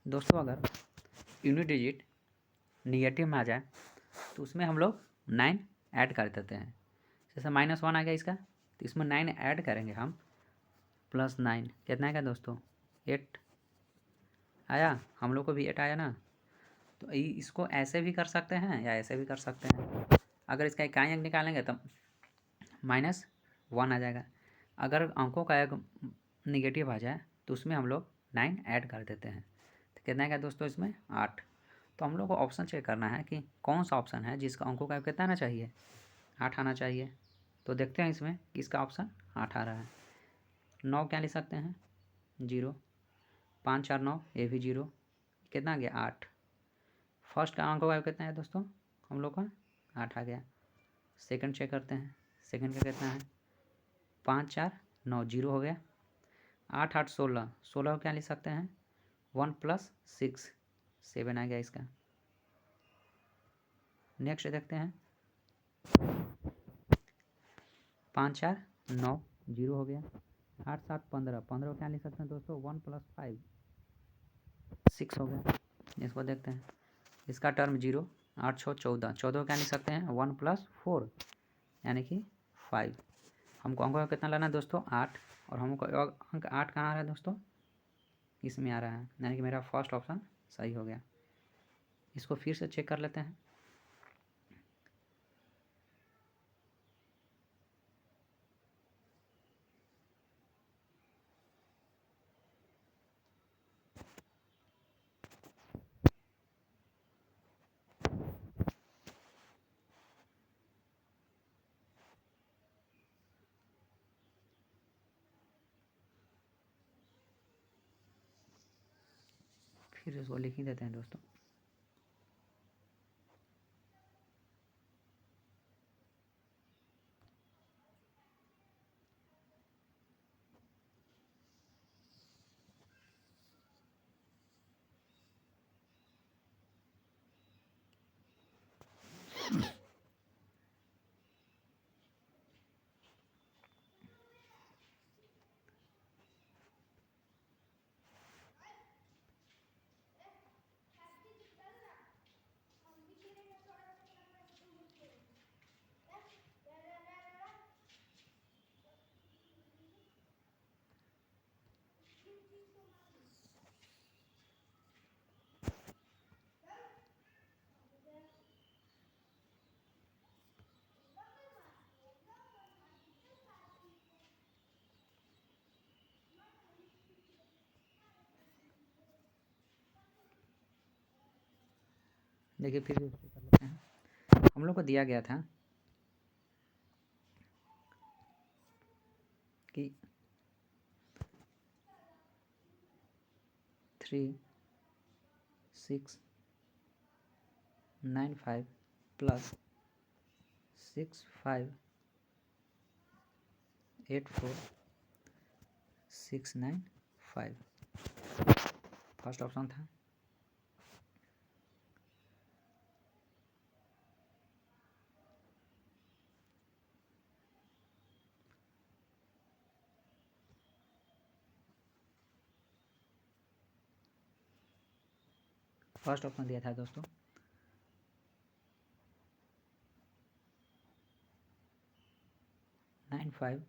दोस्तों अगर यूनिट डिजिट निगेटिव में आ जाए तो उसमें हम लोग 9 ऐड कर देते हैं। जैसे -1 आ गया इसका तो इसमें 9 ऐड करेंगे हम +9 कितना आएगा दोस्तों 8 आया, हम लोग को भी 8 आया ना। तो इसको ऐसे भी कर सकते हैं या ऐसे भी कर सकते हैं। अगर इसका इकाई अंक निकालेंगे तो -1 आ जाएगा। अगर अंकों का एक निगेटिव आ जाए तो उसमें हम लोग 9 ऐड कर देते हैं तो कितना आएगा दोस्तों इसमें 8। तो हम लोग को ऑप्शन चेक करना है कि कौन सा ऑप्शन है जिसका अंकों का कितना आना चाहिए 8 आना चाहिए। तो देखते हैं इसमें किसका ऑप्शन 8 आ रहा है। 9 क्या लिख सकते हैं 0, 5 4 9 ये भी 0, कितना आ गया 8। फर्स्ट का अंक का कितना है दोस्तों हम लोग का 8 आ गया। सेकंड चेक करते हैं, सेकंड का कितना है 5 4 9 0 हो गया। 8 8 16, 16 को क्या लिख सकते हैं 1 + 6 7 आ गया इसका। नेक्स्ट देखते हैं 5 4 9 0 हो गया। 8 7 15, 15 को क्या लिख सकते हैं दोस्तों 1 + 5 6 हो गया। इसको देखते हैं इसका टर्म 0, 8 6 14, 14 को क्या लिख सकते हैं 1 + 4 यानी कि 5। हमको अंकों का कितना लाना है दोस्तों 8, और हमको अंक 8 कहाँ आ रहा है दोस्तों इसमें आ रहा है, यानी कि मेरा फर्स्ट ऑप्शन सही हो गया। इसको फिर से चेक कर लेते हैं। फिर इसको लिख ही देते हैं दोस्तों। देखिए फिर से कर लेते हैं। हम लोग को दिया गया था कि 3 6 9 5 प्लस 6 5 8 4 6 9 5 फर्स्ट ऑप्शन था। फर्स्ट ऑप्शन दिया था दोस्तों 9 5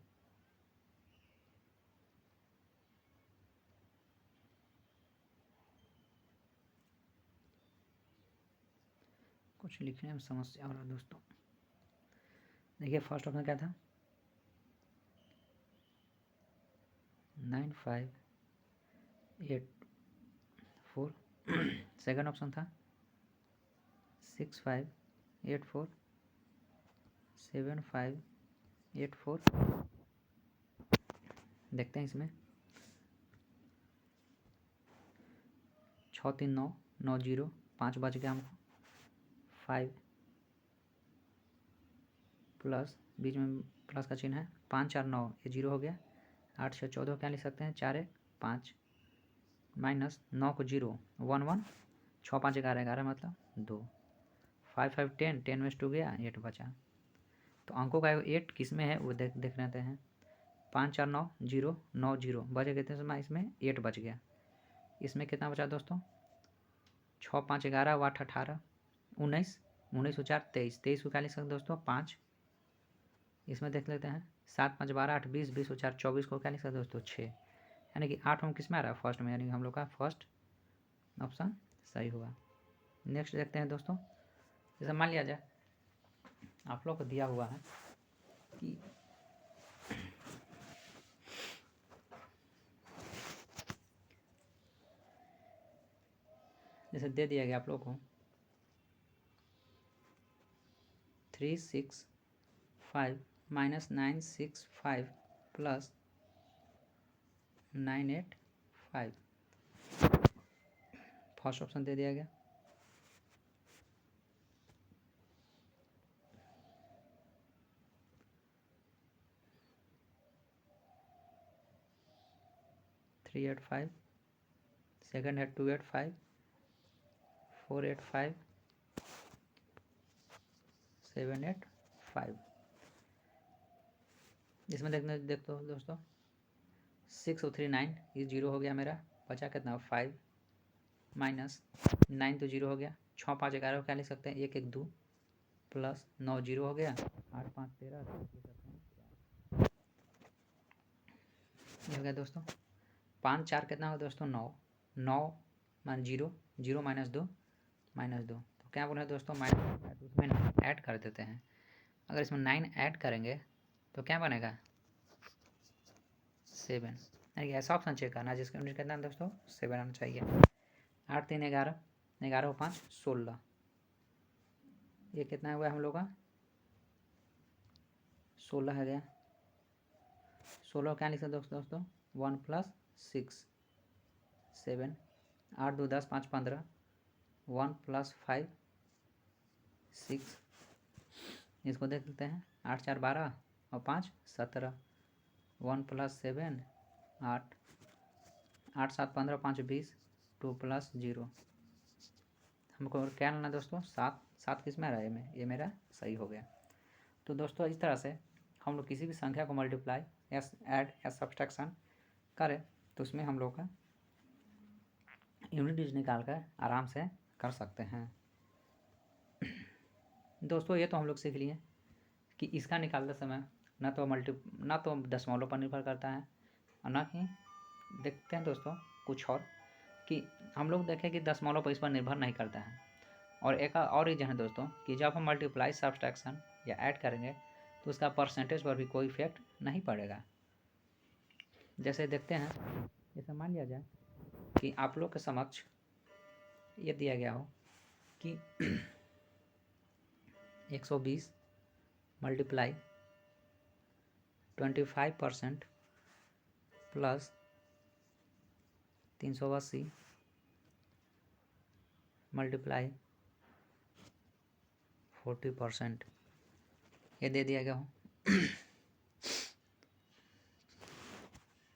कुछ लिखने में समस्या हो रहा है दोस्तों। देखिए फर्स्ट ऑप्शन क्या था 9 5 8 4 सेकंड ऑप्शन था 6 5 8 4 7 5 8 4। देखते हैं इसमें 6 3 9 9 0 5 बच गया हमको 5 प्लस बीच में प्लस का चिन्ह है 5 4 9 ये 0 हो गया 8 6 14 क्या लिख सकते हैं 4 1 5 माइनस 9 को 0 1 1 6 5 11 11 मतलब 2 5 5 10 10 में 2 गया 8 बचा। तो अंकों का 8 किस में है वो देख लेते हैं 5 4 9 0 9 0 बचे कितने समय इसमें 8 बच गया। इसमें कितना बचा दोस्तों 6 5 11 8 18 19 19 4 23 23 को क्या लिख सकते दोस्तों 5। इसमें देख लेते हैं 7 5 12 8 20 20 4 24 को क्या लिख सकते दोस्तों 6। यानी कि 8 हम किस में आ रहा है फर्स्ट में, यानी कि हम लोग का फर्स्ट ऑप्शन सही होगा। नेक्स्ट देखते हैं दोस्तों, जैसे मान लिया जाए आप लोग को दिया हुआ है कि जैसे दे दिया गया आप लोग को 3 6 5 माइनस 9 6 5 प्लस 9 8 5 फर्स्ट ऑप्शन दे दिया गया। थ्री 8 5 सेकेंड है 2 8 5 4 8 5 7 8 5। इसमें देख दो दोस्तों 6 और 3 9 ये 0 हो गया मेरा, बचा कितना 5 माइनस 9 तो 0 हो गया 6 5 11 क्या लिख सकते हैं 1 1 2 प्लस 9 0 हो गया 8 5 13 ये हो गया दोस्तों। 5 4 कितना होगा दोस्तों 9 9 मान 0 0 माइनस 2 तो क्या बोल रहे हैं दोस्तों माइनस उसमें ऐड कर देते हैं। अगर इसमें 9 ऐड करेंगे तो क्या बनेगा 7, यानी ऐसा ऑप्शन चेक करना जिसके अंदर कितना दोस्तों 7 आना चाहिए। 8 3 11 11 5 16 ये कितना हुआ हम लोग का 16 है गया 16 क्या लिख सकते दोस्तों 1 प्लस 6 7 8 2 10 5 15 1 प्लस 5 6 इसको देख लेते हैं 8 4 12 और 5 17 1 प्लस 7 8 8 7 15 5 20 2 प्लस 0 हमको क्या लेना दोस्तों 7 7 किस में आ रहा है ये मेरा सही हो गया। तो दोस्तों इस तरह से हम लोग किसी भी संख्या को मल्टीप्लाई या ऐड या सब्सट्रैक्शन करें तो उसमें हम लोग का यूनिट डिजिट निकाल कर आराम से कर सकते हैं। दोस्तों ये तो हम लोग सीख लिए कि इसका निकालते समय ना तो दशमलव पर निर्भर करता है और ना ही देखते हैं दोस्तों कुछ और कि हम लोग देखें कि दशमलव पर इस पर निर्भर नहीं करता है। और एक और रीजन है दोस्तों कि जब हम मल्टीप्लाई सब्सट्रैक्शन या ऐड करेंगे तो उसका परसेंटेज पर भी कोई इफेक्ट नहीं पड़ेगा। जैसे देखते हैं, जैसे मान लिया जाए कि आप लोग के समक्ष ये दिया गया हो कि 120 मल्टीप्लाई 25% प्लस 380 मल्टीप्लाई 40%, ये दे दिया गया हो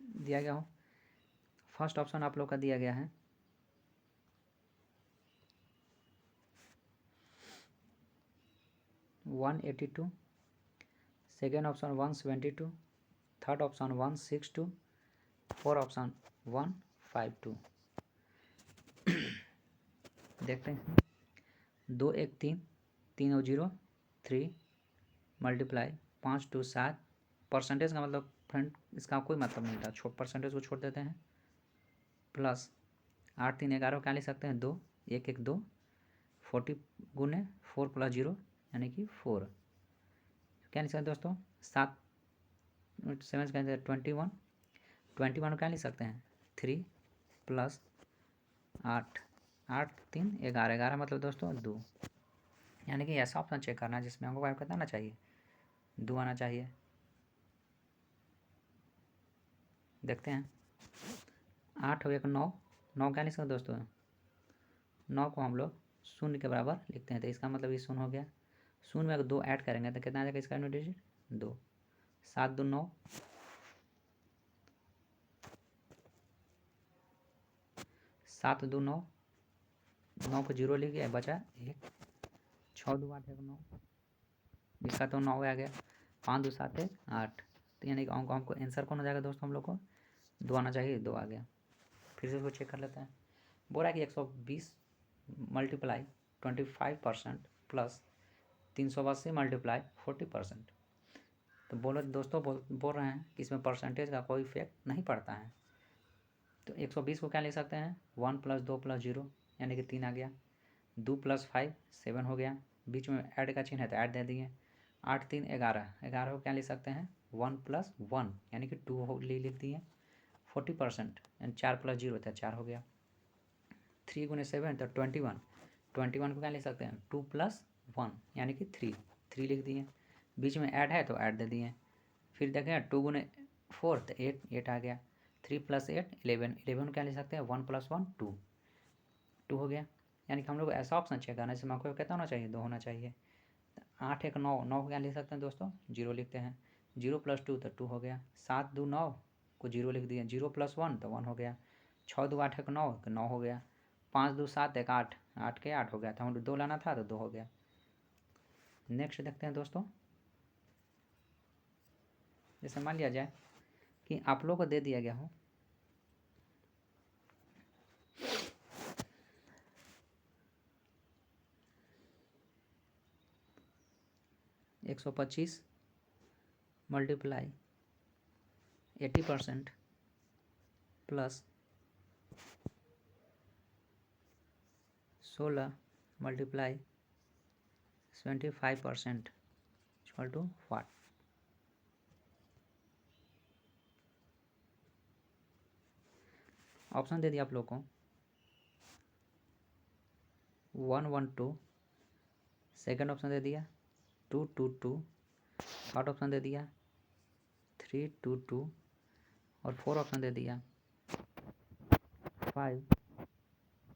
दिया गया हो। फर्स्ट ऑप्शन आप लोग का दिया गया है 182, second option 172, third option 162, fourth option 152। देखते हैं 2 1 3, 3 और 0 3 मल्टीप्लाई 5 2 7, परसेंटेज का मतलब फ्रेंड इसका कोई मतलब नहीं था, परसेंटेज को छोड़ देते हैं, प्लस 8 3 11 क्या लिख सकते हैं 2 1 1 2, 40 गुने 4 प्लस 0 यानी कि 4, क्या लिख सकते हैं दोस्तों 7 7 क्या 21, 21 क्या लिख सकते हैं 3 प्लस 8 8 3 11 11 मतलब दोस्तों 2, यानी कि ऐसा ऑप्शन चेक करना है जिसमें हमको क्या कितना आना चाहिए 2 आना चाहिए। देखते हैं 8 और 1 9, 9 क्या लिख सकते दोस्तों 9 को हम लोग शून्य के बराबर लिखते हैं, तो इसका मतलब ये शून्य हो गया। शून्य में अगर 2 ऐड करेंगे तो कितना आ जाएगा इसका डिजिट 2, 7 2 9, 7 2 9, 9 को 0 लिख गया बचा 1, 6 2 8 1 9, इसका तो 9 आ गया, 5 2 7 1 8, तो यानी कि हमको आंसर कौन हो जाएगा दोस्तों हम लोग को 2 आना चाहिए, 2 आ गया। फिर से इसको चेक कर लेते हैं। बोल रहा है कि 120 मल्टीप्लाई 25% प्लस 380 मल्टीप्लाई 40%। तो बोलो दोस्तों बोल रहे हैं कि इसमें परसेंटेज का कोई इफेक्ट नहीं पड़ता है, तो 120 को क्या लिख सकते हैं 1 प्लस 2 प्लस 0 यानी कि 3 आ गया, 2 प्लस 5 7 हो गया, बीच में ऐड का चिन्ह है तो ऐड दे दिए, 8 3 11, 11 को क्या लिख सकते हैं 1 प्लस 1 यानी कि 2 लिख दिए, 40% यानी 4 प्लस 0 था 4 हो गया, 3 गुने 7 तो 21, 21 को क्या लिख सकते हैं 2 प्लस 1 यानी कि 3 लिख दिए, बीच में ऐड है तो ऐड दे दिए, फिर देखें 2 गुने 4 तो 8 आ गया, 3 प्लस 8 11, 11 को क्या लिख सकते हैं 1 प्लस 1 2 हो गया, यानी कि हम लोग ऐसा ऑप्शन चेक करना है जिसमें आपको कितना होना चाहिए 2 होना चाहिए। 8 1 9, 9 को क्या लिख सकते हैं दोस्तों 0 लिखते हैं, 0 प्लस 2 तो 2 हो गया, 7 2 9 को 0 लिख दिया, 0 प्लस 1 तो 1 हो गया, 6 2 8 1 9 तो 9 हो गया, 5 2 7 1 8, 8 के 8 हो गया था, 2 लाना था तो 2 हो गया। नेक्स्ट देखते हैं दोस्तों, जैसे मान लिया जाए कि आप लोग को दे दिया गया हो 125 multiply 80% plus 16 multiply 75% equal to 4। Option दे दिया आप लोग को 1 1 2, सेकेंड ऑप्शन दे दिया 2 2 2, थर्ड ऑप्शन दे दिया 3 2 2 और फोर्थ ऑप्शन दे दिया 5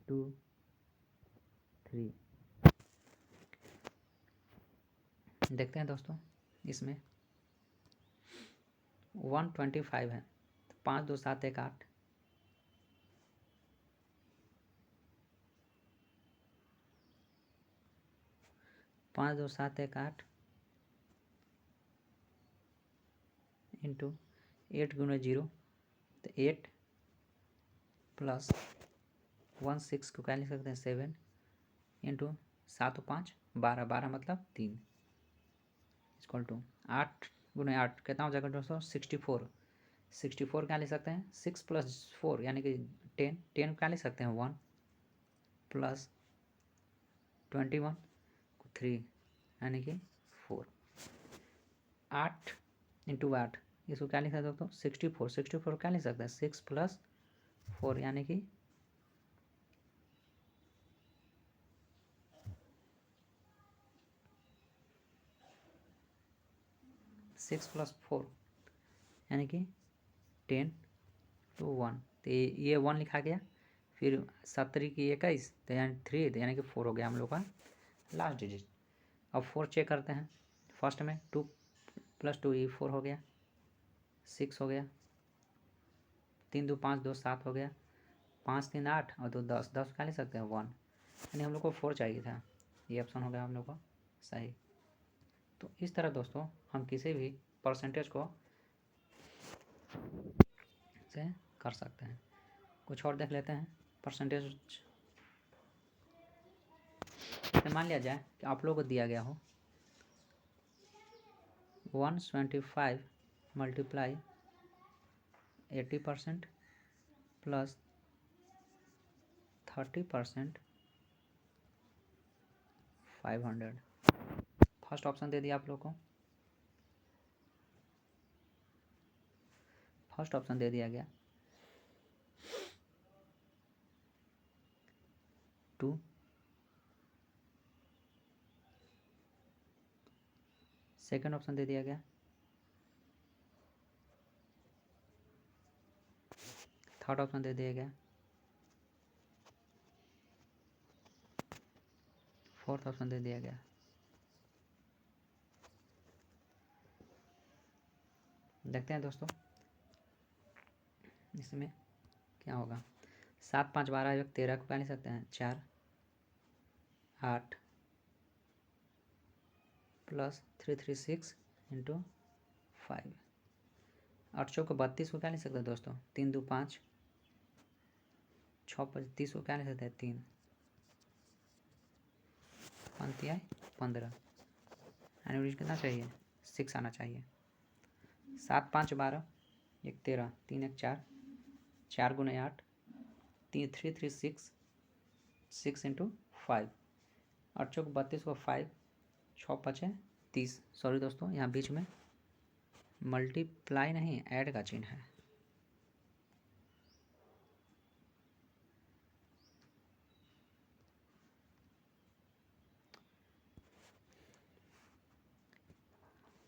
2 3। देखते हैं दोस्तों, इसमें 125 है, 5 2 7 1 8, 5 2 7 1 8 इंटू 8 गुने 0 तो 8 प्लस 1 6 को क्या लिख सकते हैं 7 इंटू 7 5 12, 12 मतलब 3 इक्वल टू 8 गुने 8 कितना हो जाएगा दोस्तों 64, 64 क्या लिख सकते हैं 6 प्लस 4 यानी कि 10, 10 क्या लिख सकते हैं 1 प्लस 21 3 यानी कि 4, 8 इंटू 8 इसको क्या लिख सकते हैं दोस्तों 64, 64 क्या लिख सकते हैं 6 प्लस 4 यानी कि 6 + 4 यानी कि 10 to 1, तो ये 1 लिखा गया। फिर 7 की 21 तो यानी 3, तो यानी कि 4 हो गया हम लोग का लास्ट डिजिट। अब 4 चेक करते हैं। फर्स्ट में 2 + 2 ये 4 हो गया, 6 हो गया, 3 2 5 2 7 हो गया, 5 3 8 और 2 10, 10 क्या ले सकते हैं 1, यानी हम लोग को 4 चाहिए था। ये ऑप्शन हो गया हम लोग का सही। तो इस तरह दोस्तों हम किसी भी परसेंटेज को से कर सकते हैं। कुछ और देख लेते हैं परसेंटेज। मान लिया जाए कि आप लोगों को दिया गया हो 125 × 80% + 30% 500। फर्स्ट ऑप्शन दे दिया आप लोग को, फर्स्ट ऑप्शन दे दिया गया 2, सेकेंड ऑप्शन दे दिया गया, थर्ड ऑप्शन दे दिया गया, फोर्थ ऑप्शन दे दिया गया। देखते हैं दोस्तों इसमें क्या होगा। 7 5 12 13 को क्या ले सकते हैं 4 8 + 3 3 6 × 5, 8 चौक 32 को क्या ले सकते हैं दोस्तों 3 2 5, 6 5 30 को क्या ले सकते हैं 3, 15, यानी कितना चाहिए 6 आना चाहिए। 7 5 12 1 13 3 1 4, 4 × 8 3 3 3 6, 6 × 5, 8 चौक 32 को 5, 6 5 30। सॉरी दोस्तों यहाँ बीच में मल्टीप्लाई नहीं ऐड का चिन्ह है।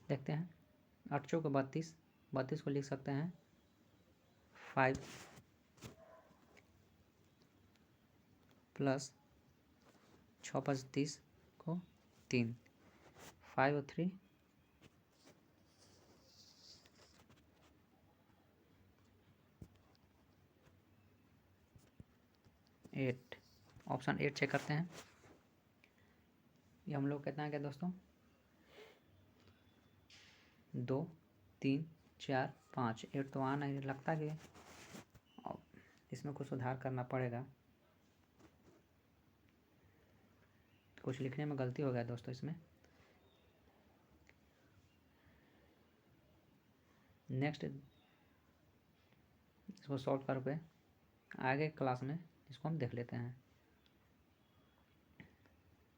देखते हैं 8 चौक 32, 32 को लिख सकते हैं 5 + 6 5 30 को 3, 5 और 3 8, ऑप्शन 8 चेक करते हैं। ये हम लोग कितना क्या दोस्तों 2 3 4 5, 8 तो आना नहीं लगता कि इसमें कुछ सुधार करना पड़ेगा। कुछ लिखने में गलती हो गया दोस्तों इसमें। नेक्स्ट इसको सॉल्व करके आगे क्लास में इसको हम देख लेते हैं।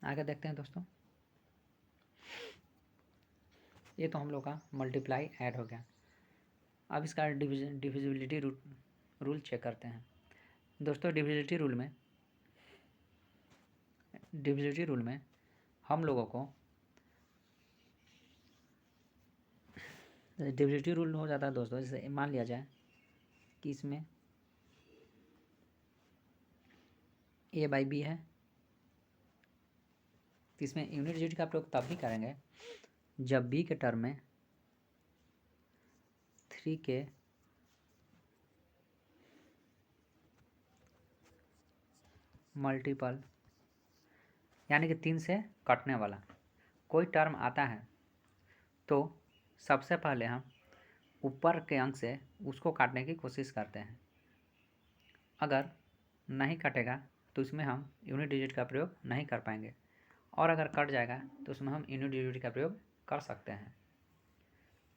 आगे देखते हैं दोस्तों। ये तो हम लोग का मल्टीप्लाई ऐड हो गया। अब इसका डिविजिबिलिटी रूल चेक करते हैं दोस्तों। डिविजिबिलिटी रूल में हम लोगों को डिविजिबिलिटी रूल हो जाता है दोस्तों। जैसे मान लिया जाए कि इसमें a/b है, तो इसमें यूनिट डिजिट का प्रयोग तब भी करेंगे जब b के टर्म में 3 के मल्टीपल यानी कि 3 से कटने वाला कोई टर्म आता है तो सबसे पहले हम ऊपर के अंक से उसको काटने की कोशिश करते हैं। अगर नहीं कटेगा तो इसमें हम यूनिट डिजिट का प्रयोग नहीं कर पाएंगे, और अगर कट जाएगा तो उसमें हम यूनिट डिजिट का प्रयोग कर सकते हैं।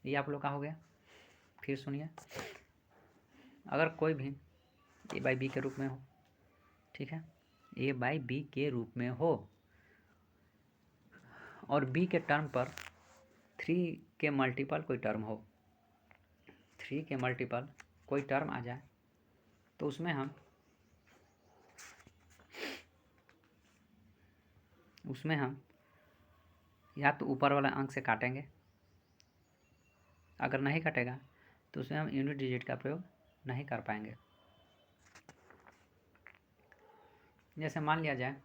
ये आप लोग का हो गया। फिर सुनिए, अगर कोई भी a/b के रूप में हो, ठीक है, a/b के रूप में हो और b के टर्म पर 3 के मल्टीपल कोई टर्म हो, 3 के मल्टीपल कोई टर्म आ जाए तो उसमें हम या तो ऊपर वाला अंक से काटेंगे अगर नहीं कटेगा तो उसमें हम यूनिट डिजिट का प्रयोग नहीं कर पाएंगे। जैसे मान लिया जाए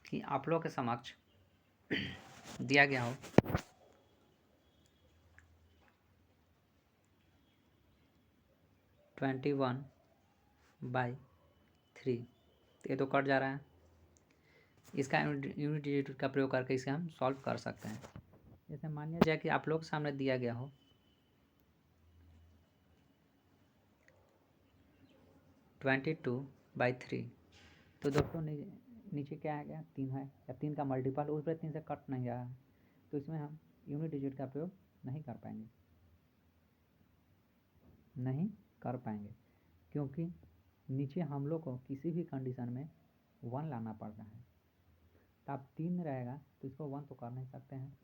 कि आप लोग के समक्ष दिया गया हो 21/3, तो ये तो कट जा रहा है। इसका यूनिट डिजिट का प्रयोग करके इसे हम सॉल्व कर सकते हैं। जैसे मान लिया जाए कि आप लोग के सामने दिया गया हो 22/3, तो दोस्तों नीचे क्या आ गया, 3 है, या 3 का मल्टीपल, उस पर 3 से कट नहीं रहा है, तो इसमें हम यूनिट डिजिट का प्रयोग नहीं कर पाएंगे, क्योंकि नीचे हम लोग को किसी भी कंडीशन में 1 लाना पड़ता है। तो अब 3 रहेगा तो इसको 1 तो कर नहीं सकते हैं।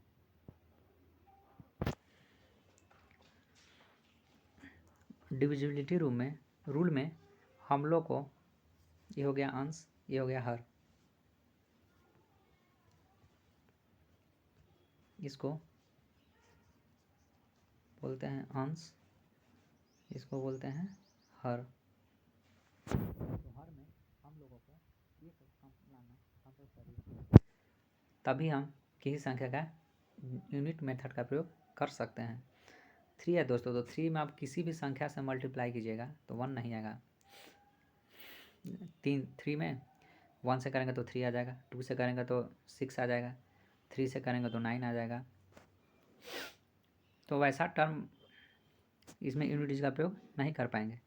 डिविजिबिलिटी रूल में हम लोग को ये हो गया अंश, ये हो गया हर, इसको बोलते हैं अंश, इसको बोलते हैं हर। तो हर में हम लोगों को ये कम लाना कंपलसरी, तभी हम किसी संख्या का यूनिट मेथड का प्रयोग कर सकते हैं। 3 है दोस्तों, तो 3 में आप किसी भी संख्या से मल्टीप्लाई कीजिएगा तो 1 नहीं आएगा। 3 में 1 से करेंगे तो 3 आ जाएगा, 2 से करेंगे तो 6 आ जाएगा, 3 से करेंगे तो 9 आ जाएगा। तो वैसा टर्म इसमें यूनिट डिजिट का प्रयोग नहीं कर पाएंगे।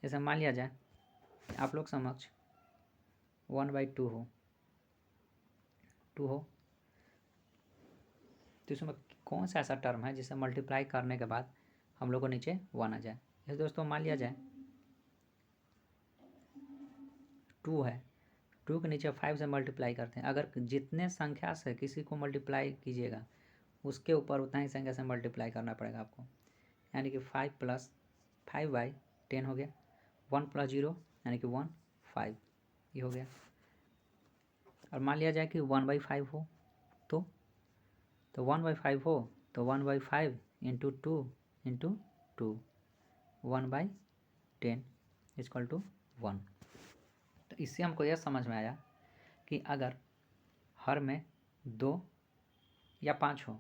जैसे मान लिया जाए आप लोग समक्ष 1/2 हो, तो इसमें कौन सा ऐसा टर्म है जिसे मल्टीप्लाई करने के बाद हम लोग को नीचे 1 आ जाए। जैसे दोस्तों मान लिया जाए 2 है, 2 के नीचे 5 से मल्टीप्लाई करते हैं। अगर जितने संख्या से किसी को मल्टीप्लाई कीजिएगा उसके ऊपर उतना ही संख्या से मल्टीप्लाई करना पड़ेगा आपको, यानी कि 5 + 5/10 हो गया, 1 + 0 यानी कि 1, 5 ये हो गया। और मान लिया जाए कि 1/5 हो, तो 1/5 हो तो 1/5 × 2 × 2 1/10 = 1। तो इससे हमको यह समझ में आया कि अगर हर में 2 या 5 हो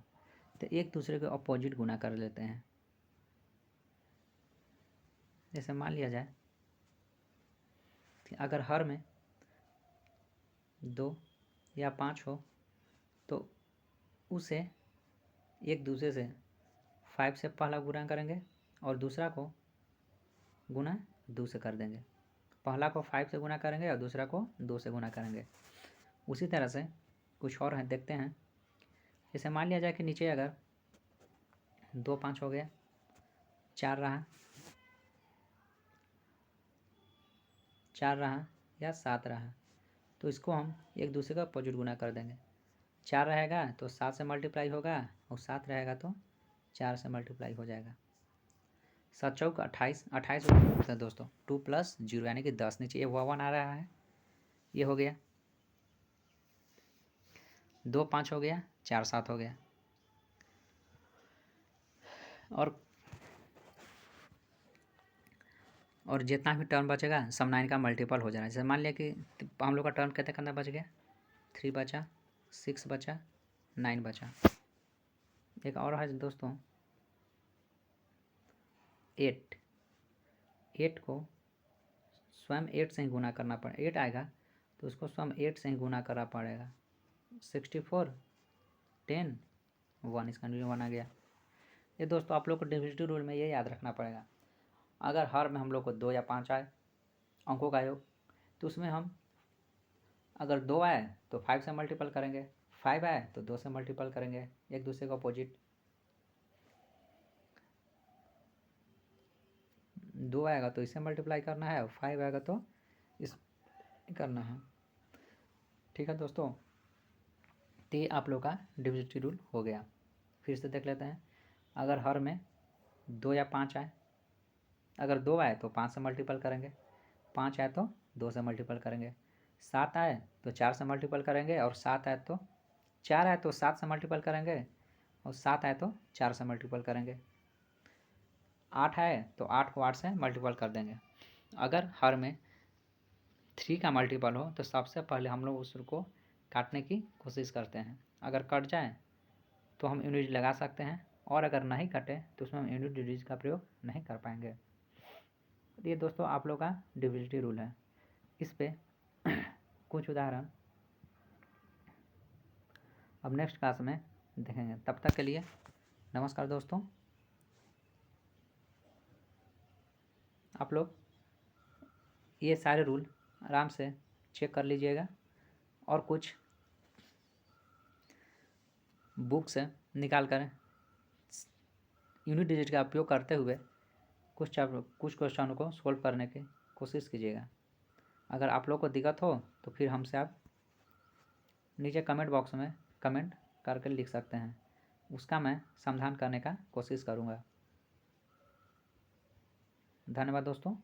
तो एक दूसरे के अपोजिट गुना कर लेते हैं। जैसे मान लिया जाए कि अगर हर में 2 या 5 हो तो उसे एक दूसरे से 5 से पहला गुना करेंगे और दूसरा को गुना 2 से कर देंगे। पहला को 5 से गुना करेंगे और दूसरा को 2 से गुना करेंगे। उसी तरह से कुछ और है, देखते हैं। जैसे मान लिया जाए कि नीचे अगर 2 5 हो गया, 4 रहा या 7 रहा, तो इसको हम एक दूसरे का अपोजिट गुना कर देंगे। 4 रहेगा तो 7 से मल्टीप्लाई होगा और 7 रहेगा तो 4 से मल्टीप्लाई हो जाएगा। 7 चौक 28 होता है दोस्तों। 2 + 0 यानी कि 10, नीचे ये 1 आ रहा है, ये हो गया। 2 5 हो गया, 4 7 हो गया। और जितना भी टर्म बचेगा सब 9 का मल्टीपल हो जाना है। जैसे मान लिया कि हम लोग का टर्म कितना बच गया, 3 बचा, 6 बचा, 9 बचा। एक और है दोस्तों 8 को स्वयं 8 से ही गुना करना पड़ेगा। 8 आएगा तो उसको स्वयं 8 से ही गुना करना पड़ेगा। 64 10 1, इसका 1 आ गया। ये दोस्तों आप लोग को डिविजिबिलिटी रूल में ये याद रखना पड़ेगा। अगर हर में हम लोग को 2 या 5 आए अंकों का योग, तो उसमें हम अगर 2 आए तो 5 से मल्टीपल करेंगे, 5 आए तो 2 से मल्टीपल करेंगे, एक दूसरे का अपोजिट। 2 आएगा तो इससे मल्टीप्लाई करना है और 5 आएगा तो इस करना है। ठीक है दोस्तों, तो ये आप लोग का डिविजिबिलिटी रूल हो गया। फिर से देख लेते हैं। अगर हर में 2 या 5 आए, अगर 2 आए तो 5 से मल्टीपल करेंगे, 5 आए तो 2 से मल्टीपल करेंगे, 7 आए तो 4 से मल्टीपल करेंगे और 7 आए तो 4 आए तो 7 से मल्टीपल करेंगे और 7 आए तो 4 से मल्टीपल करेंगे। 8 आए तो 8 को 8 से मल्टीपल कर देंगे। अगर हर में 3 का मल्टीपल हो तो सबसे पहले हम लोग उसको काटने की कोशिश करते हैं। अगर कट जाए तो हम यूनिट लगा सकते हैं, और अगर नहीं कटे तो उसमें हम यूनिट डिवीजन का प्रयोग नहीं कर पाएंगे। ये दोस्तों आप लोग का डिविजिबिलिटी रूल है। इस पे कुछ उदाहरण अब नेक्स्ट क्लास में देखेंगे। तब तक के लिए नमस्कार दोस्तों। आप लोग ये सारे रूल आराम से चेक कर लीजिएगा, और कुछ बुक से निकाल कर यूनिट डिजिट का उपयोग करते हुए कुछ क्वेश्चनों को सोल्व करने की कोशिश कीजिएगा। अगर आप लोग को दिक्कत हो तो फिर हमसे आप नीचे कमेंट बॉक्स में कमेंट करके लिख सकते हैं, उसका मैं समाधान करने का कोशिश करूँगा। धन्यवाद दोस्तों।